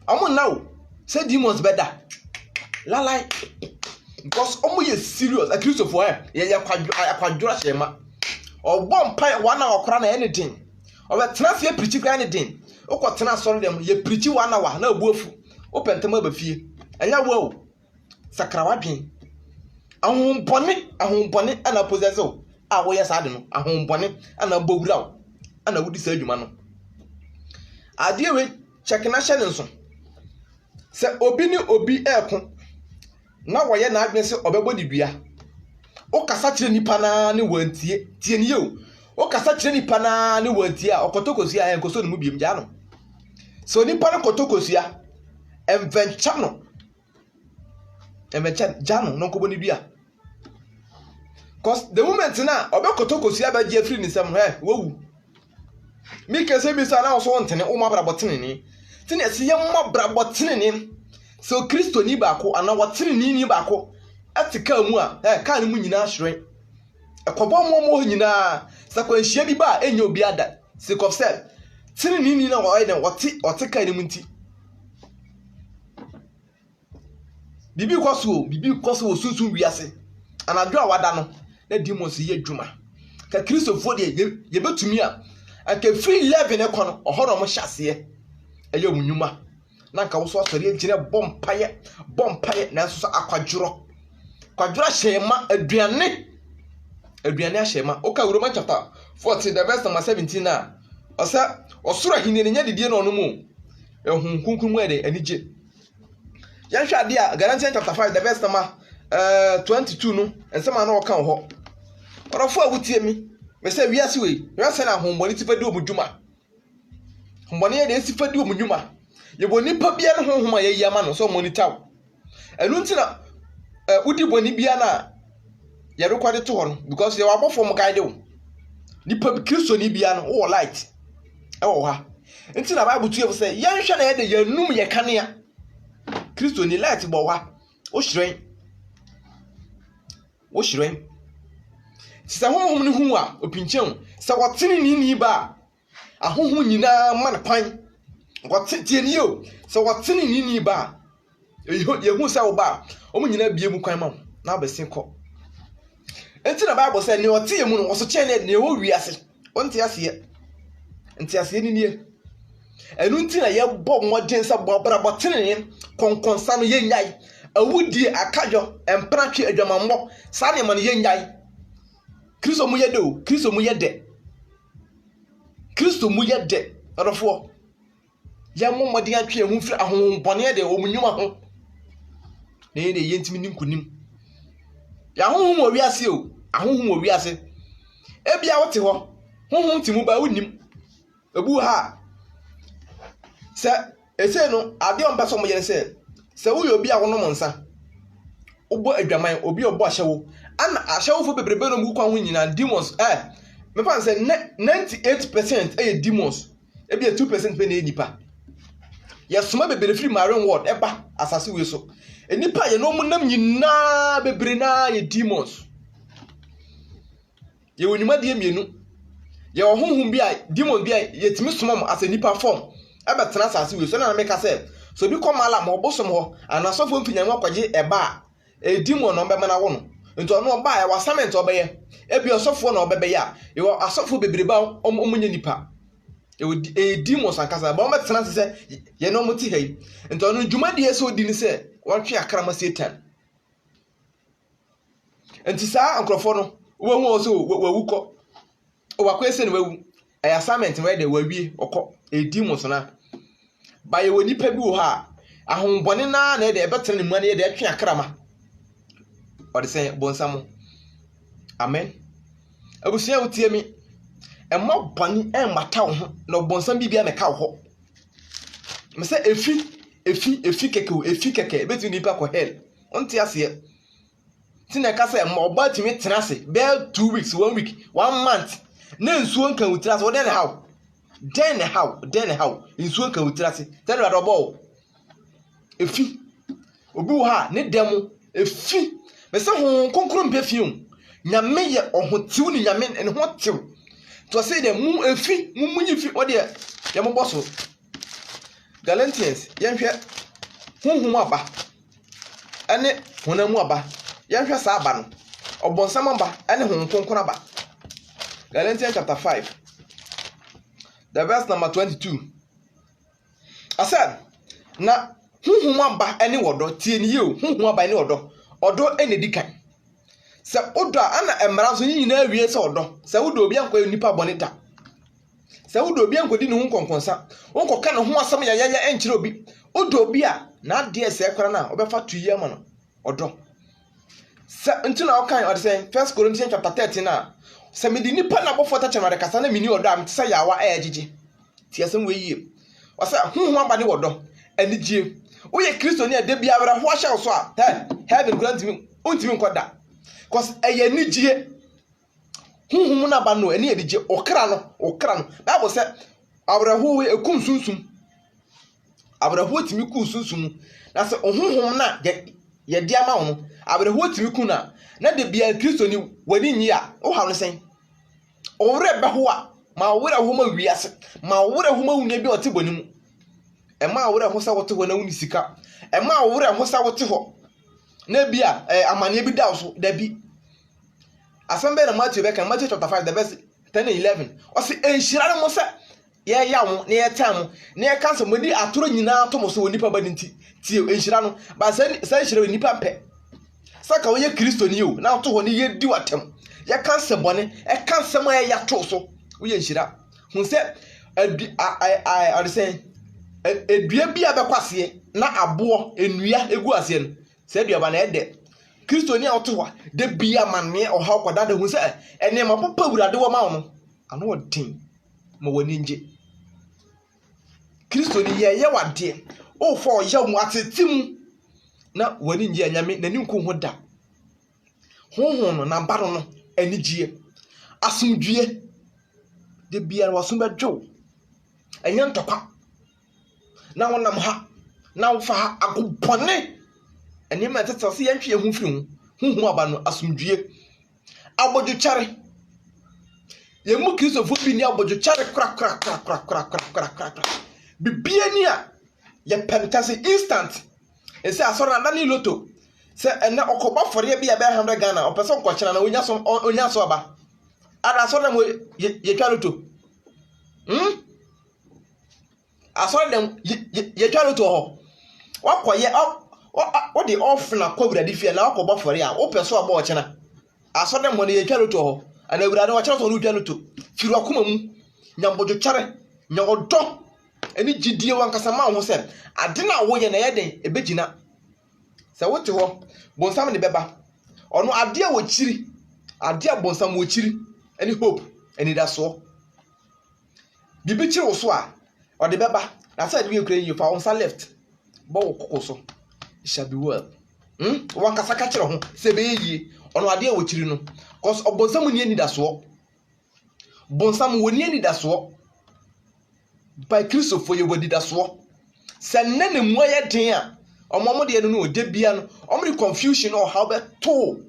omo now say demons better lalai because omo ye serious a Christopher ye kwadwora shema obom pai one hour kora na anything obetena fie preach kra anything okotena soro dem ye preach 1 hour na abuafu opentema ba fie anya wo sakrawadwen ahombone ana possess o a wo yes ade no ahombone ana bowura o ana wudi sa adwuma no ade we check na hye nso se obi ni obi eko na wo ye na adwen se obebo didua o kasa kire nipa na ne wantie tie ne yo o kasa kire nipa na ne wantie a okotokosia a enkoso ne mu biem ja no so nipa na kotokosia envencha no envencha jano no kobo ni dua cause the moment na obekotokosia ba je free ni sam wowu mi kese bi sa na so ntene o mabrabotene ni tene ese ye mabrabotene ni so Kristo ni baako ana wotene ni baako atika mu a ka ni mu nyina hwere ekobo mo nyina sakwanhia bi ba enye obi ada sake of self tene ni na wo iden wote ka ni mu nti bibi kwaso sunsun wiase anadwo a wada no na demons ye adwuma ka Kristofo de ye betumi a aka free 11 ekono ohoro mo hyase eye omunyuma na nka wo so asori agire bompaye na so akwadworo hyema aduane hyema oka Roma chapter 14 the verse number 17 na osa osoro hini ne nya didie no no mu ehun kunkum ede anije yanhwa de a Galatians chapter 5 the verse number 22 no ensema na oka ho orofo awutie me say wiase we wiase na homboni tifadi omudwuma homboni ye de sifadi omudwuma ye boni pa bia ne honhoma ye yama no so monitor enu ntina udi boni bia na ye record to ho no because ye wabofo mo guide wo ni pa Kristo ni bia no wo light e wo ha ntina Bible tuye say yanhwa na ye de yanum ye kanea Kristo ni light bo wa wo hyiren sisa honhom ni hu a opinchen sa wotene ni ba ahohom nyina man kwan wotie ni yo sa wotene ni ba ye hu sa wo ba omo nyina bie mu kwan ma na abesin ko enti na Bible say ni wotie mu no wo so chene ne wo wiase onti ase ni nie enu nti na ye bo moden sa bo brabotene ni konkonsa no ye nyai awudi akajo empratwe adwamammo sa ne man ye nyai Kristo mu yede orofo ya mommodi atwe hu firi ahombone de omunyuma ho ne ye ntimi ninkunim ya hohum owiase o ahohum owiase ebia wote ho hohum timu ba wonim ebu ha se ese no ade on person mo yere se wo obi a wonom nsa obo adwaman obi obo ahyewo ana ahyewofo bebrebe no mu kwa ho nyina demons me fan say 98% demons ebi 2% be na enipa yesoma bebrebe free marine world eba asase we so enipa ye no mu nam nyina bebre na ye demons ye wonima de mienu ye ohunhum bi a demon bi a yetimi somam as enipa form eba tena asase we so na make say so bi komala ma obosom ho anasofo mfinyanwa kwaje eba demon no be mana wo no nto no ba ya wasament obeye ebi osofo na obebe ya yo asofo bebreba omunye nipa demons ankasa ba o metena se ye no muti hei nto no dwuma de eso di ni se wotwe akrama Satan enti sa ankrofo no wo hu oso wawuko o wakwese ne wawu assignment we de wawie okọ demons na ba ye woni pa bi wo ha ahombone na na de ebetene ne mu na ye de atwe akrama or say bonsamo amen abusia utie mi emma boni mata wo ho no bonsam bibia me ka wo ho me say efi keke betu nipa ko hell onti ase tina ka say emma oba timi tenase be 2 weeks 1 week 1 month na nsuo nka utirase wo then how nsuo nka utirase tell you about efi obi wo ha ne demo efi mese ho konkro mpe fium nyame ye ohotiw ni nyame ne ho tiw to say de mu efi mu munyi fi o de ye mo boso Galatians yɛnhwɛ honhom aba ɛne honam aba yɛnhwɛ saa aba no ɔbonsam aba ɛne honhom kronkron aba. Galatians chapter 5 the verse number 22. I said na honhom aba ɛne wɔdɔ tie ne yio honhom aba ɛne ɔdɔ ɛne di kan. Sɛ wodɔ ana mmara nso nyinaa wie sɛ ɔdɔ. Sɛ wodɔ obi ankɔ nipa bɔne da. Sɛ wodɔ obi ankɔdi ne ho nkɔnkɔnsa wonkɔka ne ho asɛm yɛyɛyɛ ɛnkyerɛ obi. Wodɔ obi a na adeɛ sɛ kora na wobɛfa to yi ama no ɔdɔ. Sɛ nti na ɔkan ɔde sɛ 1 Corinthians chapter 13 a sɛ mede nipa na bɔfo ta kyerɛ kasa na meni ɔdɔ a mete sɛ yawa ɛyɛgyegye. Tie asɛm wɔ yie. Ɔsɛ honhom aba ne wɔdɔ anigye. Woyɛ Kristoni a da bia wɛrɛ ho ahyɛ wo so a heaven kora ntimi nkɔ da. Cause ɛyɛ anigye. Honhom na aba no ɛne anigye ɔkra no Bible sɛ awerɛhoɔ ekum sunsum. Awerɛhoɔ timi ku sunsum. Na sɛ honhom na yɛde ama wo no awerɛhoɔ timi ku na de bia Kristoni wani nyi a wo ha no sɛn. Ɔwerɛ bɛho a ma ɔwerɛ ho ma wiase ma ɔwerɛ ho ma wunya bi ɔte bɔne mu. Ɛma ɔwerɛ ho sɛ wote hɔ na wuni sika. Ɛma ɔwerɛ ho sɛ wote hɔ na bia amane bi da wo so da bi. Asɛm bɛ na Matthew chapter 5 the verse 10 and 11. Ɔse enhyira no mo sɛ yɛya mo na yɛta mo na yɛka sɛ modi atoro nyinaa to mo so onipa ba nti tie enhyira no ba sɛ enhyira onipa pɛ. Sɛ ka woyɛ Kristoni o na to hɔ ne yɛdi watam. Yɛka sɛ bɔne ɛka sɛm a yɛya to so woyɛ enhyira. Hu sɛ ɔde sɛ edua bi a bɛkɔ aseɛ na aboɔ enua egu aseɛ no sɛ aduaba na ɛdɛ. Kristoni a ɔto hɔ de bia manne ɔha kɔda de hu sɛ ɛne ma papa wurade wɔ ma wo no ano ɔden ma wani nje. Kristoni yɛyɛ wadeɛ ɔfɔ ɔyɛ mu atete mu na wani nje anyame n'ani nko ho da. Honhom no na ba no anigye asomdwie de bia wasom bɛdwo ɛnyɛ ntɔkwa na wonam ha na wofa ha agobɔne ɛne ma tete sɛ yɛntwe yɛn ho firi ho honhom aba no asomdwie abodwokyare yɛmu Kristofo bi ni abodwokyare kra bibia ni a yɛpɛnta sɛ instant ɛsɛ asɔre na ne loto sɛ ɛnɛ ɔkɔba fɔre bi a bɛ 100 Ghana ɔpɛsɛ ɔkɔkyena na onya so aba ada asɔre na mo yɛtwa loto asɔre dem yɛtwa loto hɔ wakɔyɛ wode off na kɔwurade fie na wakɔba fɔre a wopɛ so aba ɔkyena asɔre dem mo ne yɛtwa loto hɔ ana wurade wɔkyerɛ so no twa loto firi akoma mu nyambodwokyare nyɔdɔ ɛne gidie wankasa ma ho sɛ ade na woyɛ na yɛden ebegyina sɛ wote hɔ bonsam ne bɛba ɔno ade a wɔkyiri ade a bonsam wɔkyiri ɛne hope ɛne dasoɔ bibi kyiri wo so a ɔde bɛba na sɛ ade yɛkura yi fa onsa left bɔ wo koko so it shall be well wankasa ka kyerɛ ho sɛ bɛyɛ yie ɔno ade a wɔkyiri no cause ɔbonsam ni ani dasoɔ bonsam wɔ ni ani dasoɔ by Kristofo yɛ wadi dasoɔ sɛ nne ne mu ayɛ den a ɔmo de no ɔde bia no ɔmo de confusion or how beto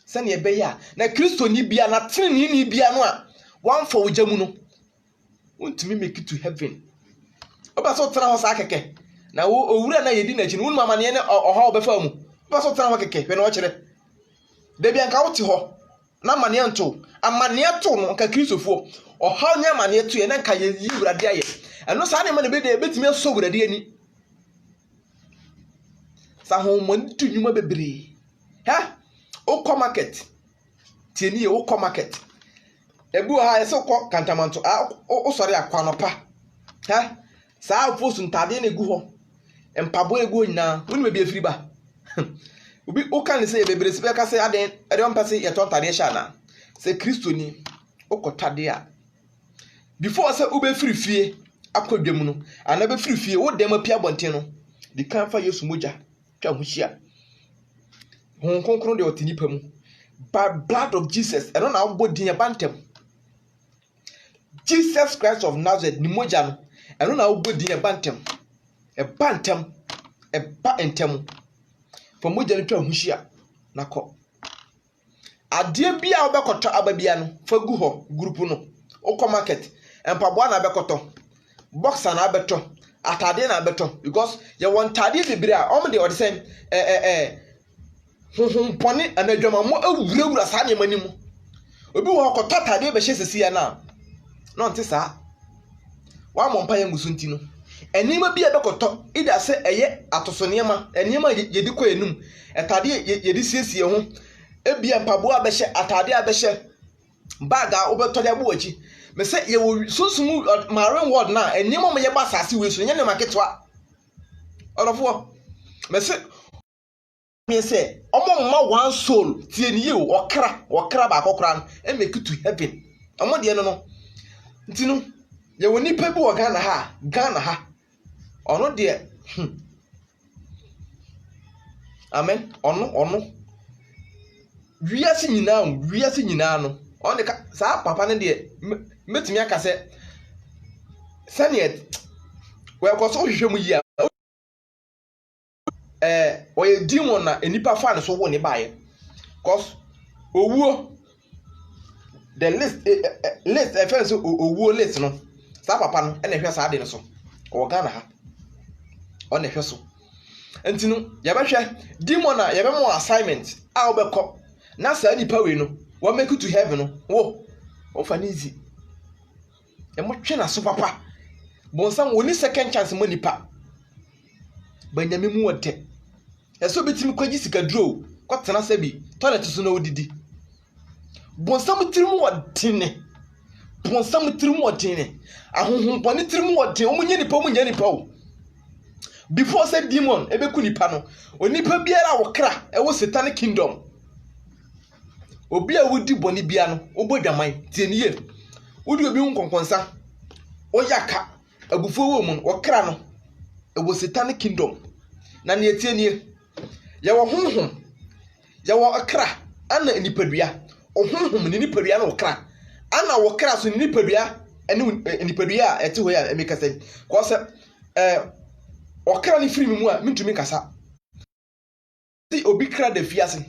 sɛ ne ɛbɛyɛ a na Kristoni bia na tenene ni bia no a wɔamfa wogya mu no wontumi make it to heaven ɔba so tena hɔ saa kɛkɛ na owura na yɛdi n'akyi no wonum amaneɛ ne ɔha ɔbɛfa mu ɔba so tena hɔ kɛkɛ hwɛ na ɔkyerɛ da bia nka wote hɔ na amaneɛ to no nka Kristofo ɔha ne amaneɛ to yɛ na nka yɛyi wurade ayɛ ɛno saa ne ma ne bɛtumi asɔ wurade ani sa homoni tu nyuma bebree ha okɔ market tieni okɔ market ebu ha yɛsɛ okɔ kantamanto o sɔre akwanopa ha saa afosu ntade na egu hɔ empabo egu nyina woni be afiri ba obi oka ne sɛ bebree sɛ ka sɛ aden ɛde on pɛsɛ yɛtɔ ntade hyɛ na sɛ Kristoni okɔ tade a before sɛ ube firi fie akɔdwam no ana be firi fie wo dem apia bonten no di kan fa Yesu mogya twa ho hyia hon konkron de otini pa mu by blood of Jesus ɛno na wo din abantem Jesus Christ of Nazareth ni mogya no ɛno na wo din abantem ɛba ntem fa mogya no twa ho hyia na kɔ adeɛ bia wo bɛkɔtɔ aba bia no fa gu hɔ group no okɔ market empaboa na bɛkɔtɔ boxer na abɛtɔ atade na beto because ye want tade bebre a om de odi say honhom pone anadwamamo awurawura sa ne mani mu obi wo ko tade be hye sesi ya na no nte sa wa mo mpa ye ngusunti no enima bi e bekoto ida se eye atosoniema enima yedi ko enum etade yedi siesie ho ebia mpabo abehye atade abehye bag a obeto de bo achi me se ye wo sunsun marine world na enima mo ye ba sase we so nya ne maketwa olofo me se me say omo mma one soul tie ni ye okra ba kokra no e make it to heaven omo de no ntinu ye woni pa bi wo Ghana ha ono de amen ono wiase nyina no on de sa papa ne de metimi aka se saniet we ko so hwehwe mu yi oye demon na enipa fa ne so wo ne baaye cause owuo the list offense owuo list no sa papa no na hwe sa ade ne so o Ghana ha o na hwe so entinu ya behwe demon na ya be mo assignment a obekọ na sa nipa we no wo make it to heaven no wo o fa easy e mo twe na so papa bonsam woni second chance mo nipa banyame mu wote eso betimi kwaji sika duro kwatena sabi toilet so na odidi bonsam tirimu wodine ahonhom pone tirimu wodine omunye nipa o before say demon ebeku nipa no onipa biara wokra ewo satanic kingdom obi a wodi boni bia no obodwaman tieniye wodi obi nkonkonsa oyaka agufo wo mu wokra no ewo satanic kingdom na ne tieniye ya wo honhom ya wo akra ana nipadua ohonhom ni nipadua na okra ana wokra so ni nipadua ene nipadua a ete ho ya emeka say ko se okra ni firi mu a mintumi kasa ti obi kra da fiase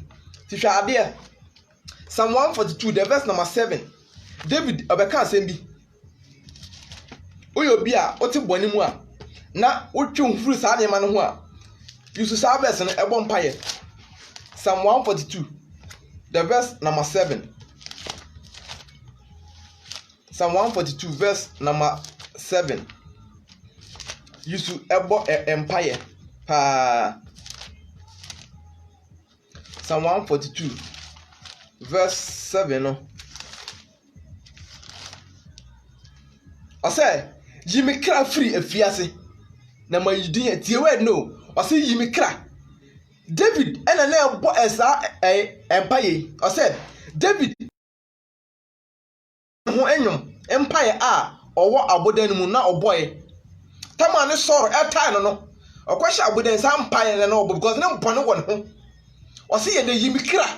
ti hwa ade Psalm 142 the verse number 7 David obeka asembi oyo bi a ote boni mu a na wotwe nhuru sa ne ma no ho a yusu sa verse no ebo mpaye Psalm 142 the verse number 7 Psalm 142 verse number 7 yusu ebo empire pa Psalm 142 verse 7 no ose yimikra free afiase na mayidin atie word no ose yimikra David ena na ebo esa empire ose David ho enyom empire a owo abodan mu na oboy tama ne soro atai no okwahye abodan sa empire na obo because na mpone won ho ose ye de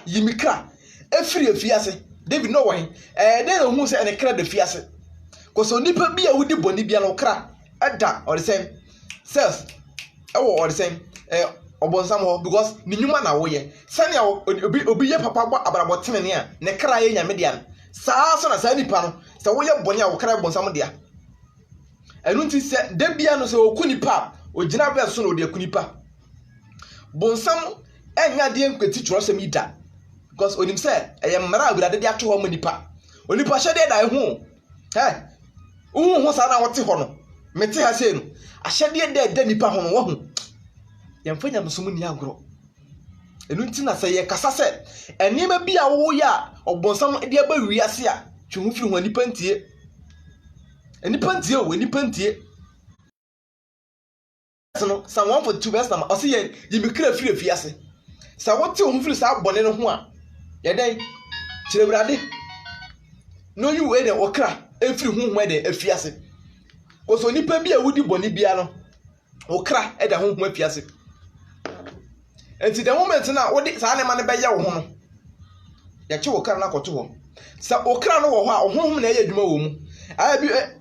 yimikra efiri afiase David no wan den hu se ene kra de fiase koso nipa bia wudi boni bia no kra ada or the same cells ewo or the same obonsam ho because ni nyuma na wo ye sane obi ye papa gbo abrabotene ne a ne kra ye nyame dia saa so na saa nipa no se wo ye boni a wo kra bonsam dia enu nti se da bia no se okunipa ogina be so no de akunipa bonsam enya de enkweti twosem ida because onim say mara agurade de ato ho manipa onipa hyede da ho ho sa na wote ho no mete ha sei no ahyede de nipa ho no wo ho yemfanya musumu ni agro enu ntina say ye kasa se enima bia wo ya obonsam de aba wiase a twu firi ho nipa ntie no Psalm 142 verse number o say ye mikra firi afiase sa wote ho firi sa bone no ho a yeden chirebrade no you we de okra efiri honhom de afiase koso nipa bia wudi boni bia no okra e da honhom afiase enti the moment na wodi sa ne ma ne be ye wo ho no ya che okra na koto ho sa okra no wo ho a honhom na ye adwuma wo mu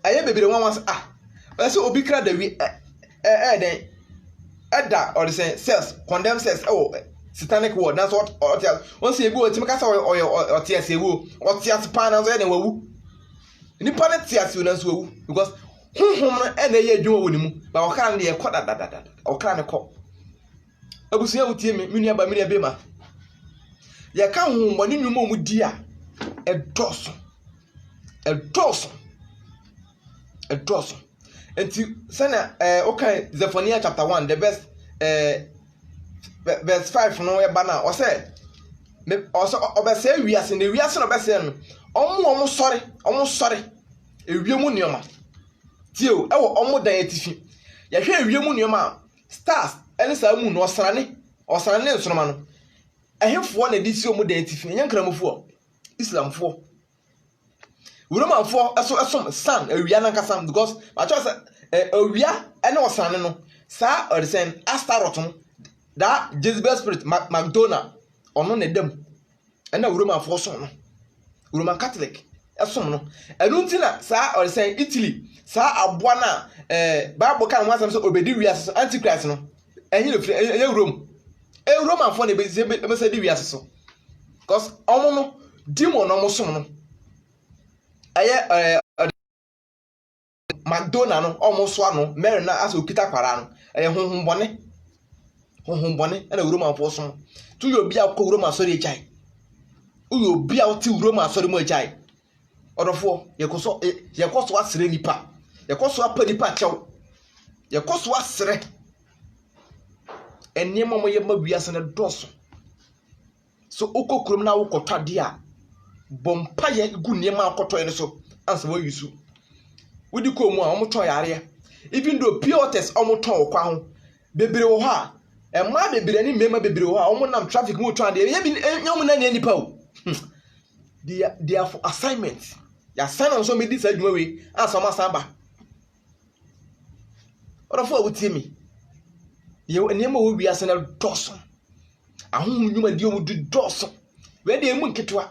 aye bebere wanwan se obi kra da wi den da or say cells condemn cells satanic word that's what once you go to kasa or tears you or tears pan and then wawu nipa na tears you na so wawu because honhom no e na ye adwuma woni mu ba okra ne ye kɔ dadadada okra ne kɔ abusuya wotie me nua ba me nua bema ye ka honhom bɔne nnwuma mu di a edoso enti sana okay Zephaniah chapter 1 the best verse 5 no e ba na o say me also obese wiase na wiase no obese no omo sɔre ewiemu nneoma tio ewo omo dan atifi ye hwe ewiemu nneoma stars ene sa mu no osrane nsoroma no ehefo na disi omo dan atifi nya nkramofo islamfo Romanfo esom sun awia na nkasam because I just awia ene osrane no sa orisen Astaroth no that Jezebel spirit Magdona ono ne dem ena Romanfo so no Roman Catholic esom no enu ntina sa orisen Italy sa aboa na Bible kan wasam so obedi wiase so antichrist no enyi le free enye Romanfo na be se di wiase so because omo no demon no mo som no aye Magdona no almost one Mary na as okita kwara no honhom bone na Roman for so to you bia ko Roman sorry chai uyo bia o ti Roman sorry mo chai odofo yekoso asere nipa yekoso apa nipa chew yekoso asere enema mo ye mawiase na doso so okokrom na wokotwa de a bompa ye gu niema akoto ene so ansa wo yusu wodi ko mu a omoto yare even though piotes omoto kwa ho bebere wo ha ema bebere ni mema bebere wo ha omonam traffic mu twa de ye bi nyom na nipa o they are for assignment ya sign on so me dis adwuma we ansa ma samba orofo awutie mi ye niema wo wi asena doso ahom nyuma di omu du doso we de emu nketwa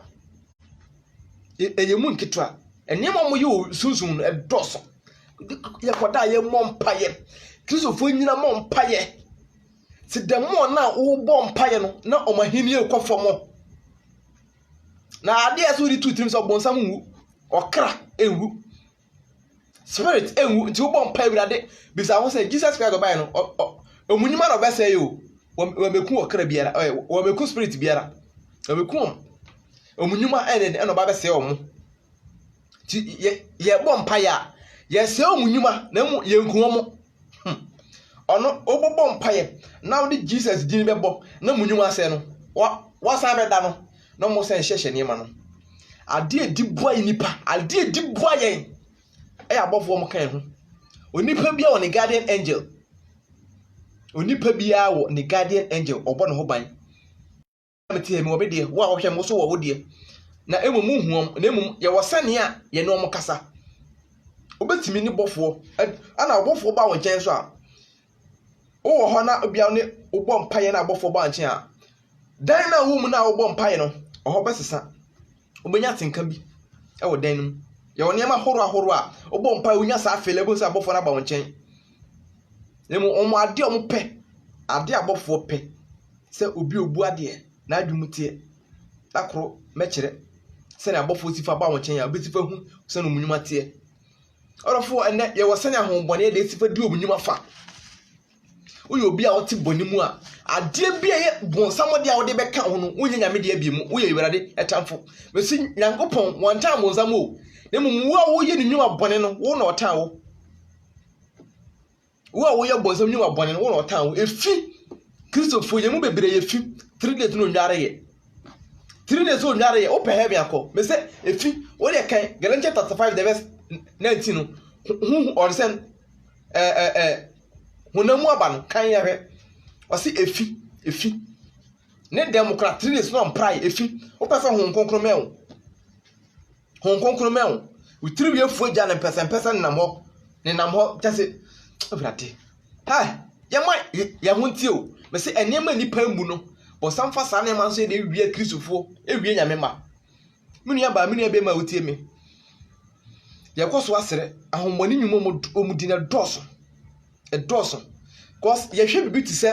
emu nketwa enema mo ye sunsun doso ye koda ye mompaye Kristofo nyina mompaye ti demo na wo bompaye no na omahini ekofo na ade aso di two trims obonsam wu okra ewu spirit ewu ti wo bompaye birade bisa wo say Jesus Christ obaye no omunyima no bese yo wo meku okra biara wo meku spirit biara wo meku omunyima ene no ba bese omo ti ye bompaye a ye se omunyima na mu ye nku omo ono obobo mpaye na wo di Jesus din bebo na munyuma ase no wa sa be da no no mo se nhye ni ma no ade edi bua nipa ade edi bua yen e abofo mo kan ho onipa bia wo ne guardian angel onipa bia wo ne guardian angel obo no ho ban meti me obi de wo hwe mo so wo de na emum huom na emum ye wo sane a ye no mo kasa obetimi ni bofo ana bofo ba wo nchen so a o ho na bia ne obo mpaye na bofo ba nchen a dan na wo mu na obo mpaye no oho besesa obenya tenka bi e wo dan num ye wo ne ma horo a obo mpaye onya sa afele bo sa bofo na ba wo nchen emu omo ade omo pe ade abofo pe se obi obu ade na adwumutie takro mekire se na abofo sifa ba wo nchen ya betifa hu se no munyuma tie orofo ene ye wo se na hombone de sifa di omunyuma fa uyo obi a oti boni mu a ade bia ye bonsam de a wo de beka ho no unya nyame de abi mu uye ibrade etamfo mesi nyankopon wonta monzam o na mu a wo ye nyuma bone no wo na otan wo a wo ye bonsam nyuma bone no wo na otan wo efi Kristofo ye mu bebere ye fi 3 days no ndare ye 3 days no ndare ye o pe heaven akọ mesi efi wo de kan Galatians 35 the verse 19 no hu or sen hunamu aba no kan yare wasi efi ne democrat 3 days no mprai efi o pesa hon konkro mewo utiri wie fu agya ne pesa ne nam ho tase obrate ha ya hunti o me se enema nipa mu no bo samfa sa ne man so de wie Kristofo ewie nyame ma minu aba minu ebe ma utie me yakoso asere ahomboni nyumo omudina doso cause ye hwe bibi ti se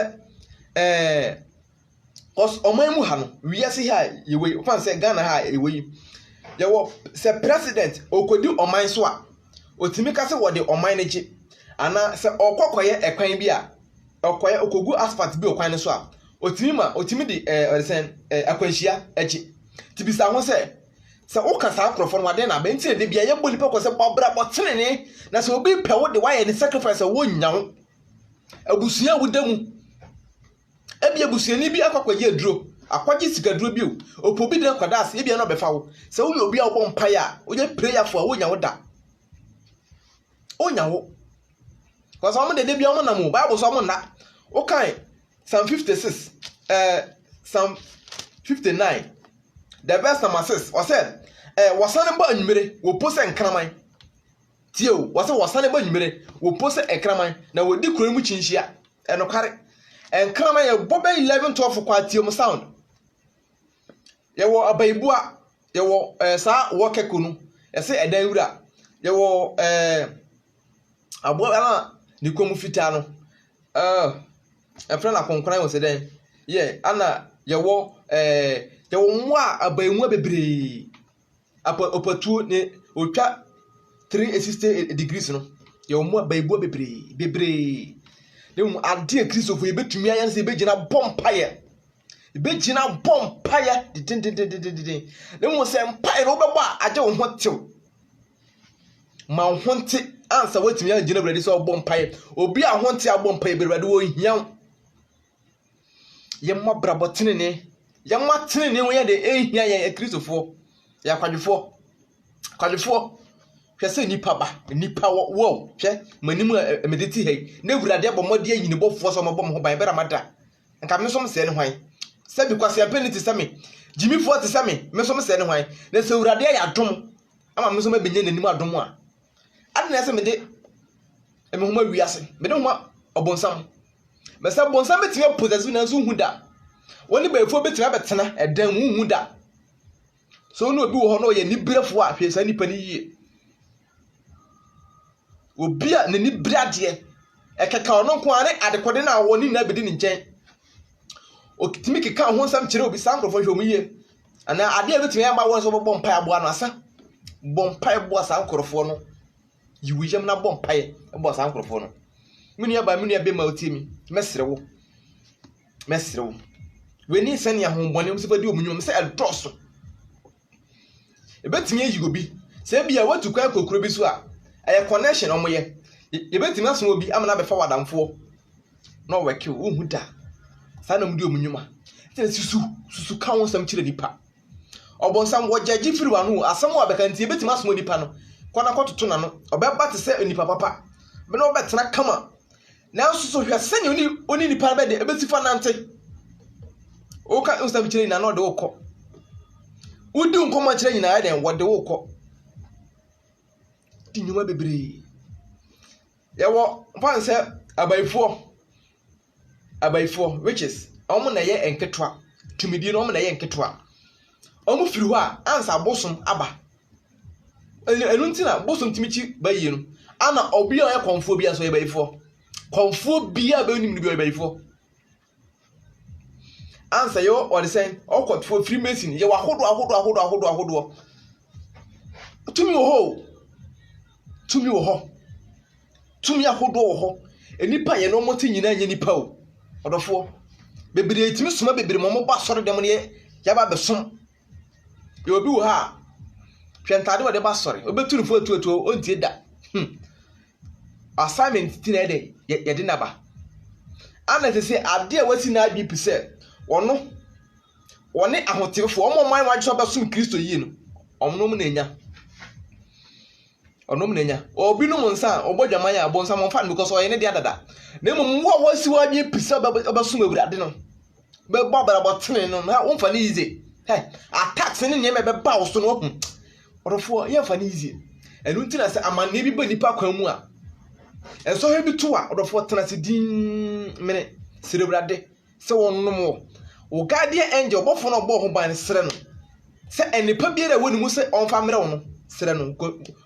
cause omamu ha no wiase ha yewe fan se Ghana ha yewe ye wo se president okodi oman so a otimi ka se wo de oman ne gye ana se okokoye ekwan bi a okoye okogu asphalt bi okwan ne so a otimi di akwanhia agye tibisa ho se woka sa akrofo no wade na ba nti de bia ye boli pe ko se bobra botenene na se obi pe wo de why any sacrifice wo nyawo abusuya wudamu ebia busuani bi akwakwagye aduro akwagye sikaduro bi opobi de kwadas ebia no befa wo se wo obi a wo mpae a wo ye prayer for wo nyawo da onyawo kwa so mo de bia mo na mo bible so mo na wo kan Psalm 56 Psalm 59 the verse number 6 o said wasane ba anwumere wo pose nkraman tio wase wasane ba anwumere wo pose enkraman na wo di kuro mu chinhia enokare enkraman ye bobe 11-12 kwa tio mu sound ye wo abaibua ye wo sa wo kekunu ye se edan wura ye wo abo ana ni komu fita no efra na konkran wo se den ye ana ye wo mwa abaimua bebre opatu ne otwa 360 degrees no ye mwa abaibua bebre ne mu ade Christopher ye betumi ayan se begina bompaye begina bompaye dindindindindindin ne mu se mpaye no beba aje wo ho tew ma ho nte ansa watumi agina brade so bompaye obi a ho nte abompaye brade wo hiam ye mwa brabotene ne ya matene ne wo ye de ehia ye Christopher ya kwadwefo hwese nipa wo hwe manimu mediti hei na wurade abomode anyini bofo so mobom ho ban bera mada nka me som se ne hwan se bi kwase penalty se me jimi fo te se me som se ne hwan na se wurade ya dom ama me som abenye nanim adom a adena se me de me homa wiase me de homa obonsam me se bonsam betime possess na so hu da woni ba efo betime betena edan hu da so no obi wo ho no ye nibrefo a hwe sa nipa ni yie obi a nani brade ekeka ono nko ane adekode na woni na bedi ni nchen okitimi keka ho nsam kire obi sankrofo hwe omuye ana ade betime ya ba won so bo mpa abo ano asa bo mpa abo sankrofo no yiwujem na bo mpa abo sankrofo no muni aba be ma otimi mesrewo weni sene ya hombone msifadi omunyum se eltroso ebetimi ayigo bi se bia watu kwa kokoro bi so a aya connection omoye ebetimi aso obi amana befa wadamfo no weke wo hu da sa na mudi omunyuma te susu ka won sam kire nipa obonsam wo jagi firi wanu asam wa bekanti ebetimi aso nipa no kwana kototo na no obeba te se nipa papa be no betena kama na susu hwe sene oni nipa be de ebetifa nante o ka usam kire na no de wokọ udi nkomo kire nyina ya den wo de wokọ di nyuma bebre yawo fanse abaifo which is omo na ye enketwa tumidi no omo na ye enketwa omo firi ho a ansa bosom aba enu ntina bosom timichi bayi no ana obi a ye konfo bi aso ye baifo konfo bi a ba nim ni bi ye baifo ansa yo or say okot for Freemason ye wahodo tumi wo ho tumi ahodo wo ho enipa ye no moti nyina nya nipa o odofo bebre etimi soma bebre mo ba soro dem ne ya ba besom ye obi wo ha hwentade wo de ba soro obeturu fo atuatu ontie da assignment ti na de ye de naba ana se ade a wasi na abi pise wone ahotefo omo man wa so ba sum Kristo yi no omnom na enya obi no monsa obodwaman ya bonsa monfa because oye ne dia dada na mum wo wasi wa bi pisa ba sum awurade no be babara botene no ha wonfa ne easy hey attacks ne ne me be ba wo so no hu orofo ye fa ne easy enu ntina se amanne bi ba nipa kwan mu a enso he bi to a orofo tena se din mene serebrade se wonnom wo guardian angel bofo no bo ho ban sere no se enipa bi era woni mu se onfa mere wo no sere no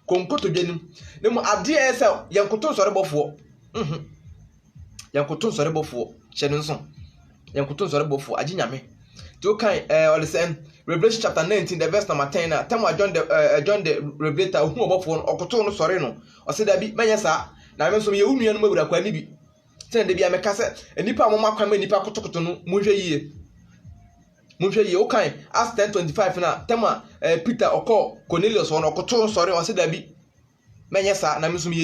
konkoto dwanim ne mu ade ese yankoto sore bofo yankoto sore bofo hye no nso yankoto sore bofo aginyame to kan ole sen Revelation chapter 19 the verse number 10 na tell John the Revelator who obofo no okoto no sori no o se da bi menya sa na me so me wu nuanu mawura kwa ni bi sen de bi ameka se enipa amoma kwan ma enipa kotokoto no monhwe yie o kan Acts 10:25 na tell Peter okọ Cornelius no okoto no sori o se da bi menya sa na me so me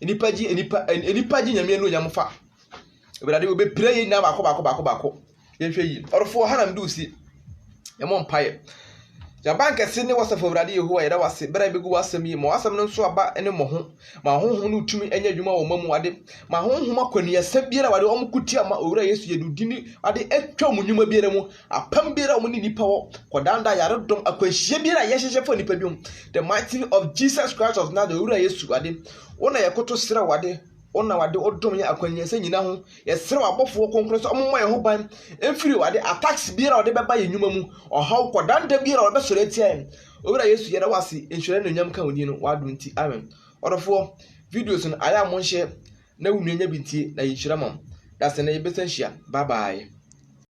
enipa ji nyame anu nyamfa ebirade we be pray na bako yenhwe yi orofo hanam do si yamon paye ya banka se ne wasafo ebirade Yehowa yeda wase bera begu wasam yi mo wasam no nso aba ene mo ho ma honhom no tumi enya dwuma wo mamu ade ma honhom akwanu sa biara wade omkuti ama owura Yesu yedudini ade etwa mu nyuma biara mu apam biara om ni nipa wo kodanda yaredom akwanhie biara yehyehe fo nipa biom the mighty name of Jesus Christ of Nazareth owura Yesu ade wona yekoto sira wade ona wade odom ya akwanyesa nyina ho yesere wabofo konkro so ommo ye ho ban emfiri wade attacks biara wade beba ye nyuma mu ohaw kodanda biara wade sore tie owura Yesu yeda wase enhwere no nyam ka woni no wado nti amen odofo videos no aya mo nhye na wunu nya bintie na yinhira mam da se na yebesanhia bye bye.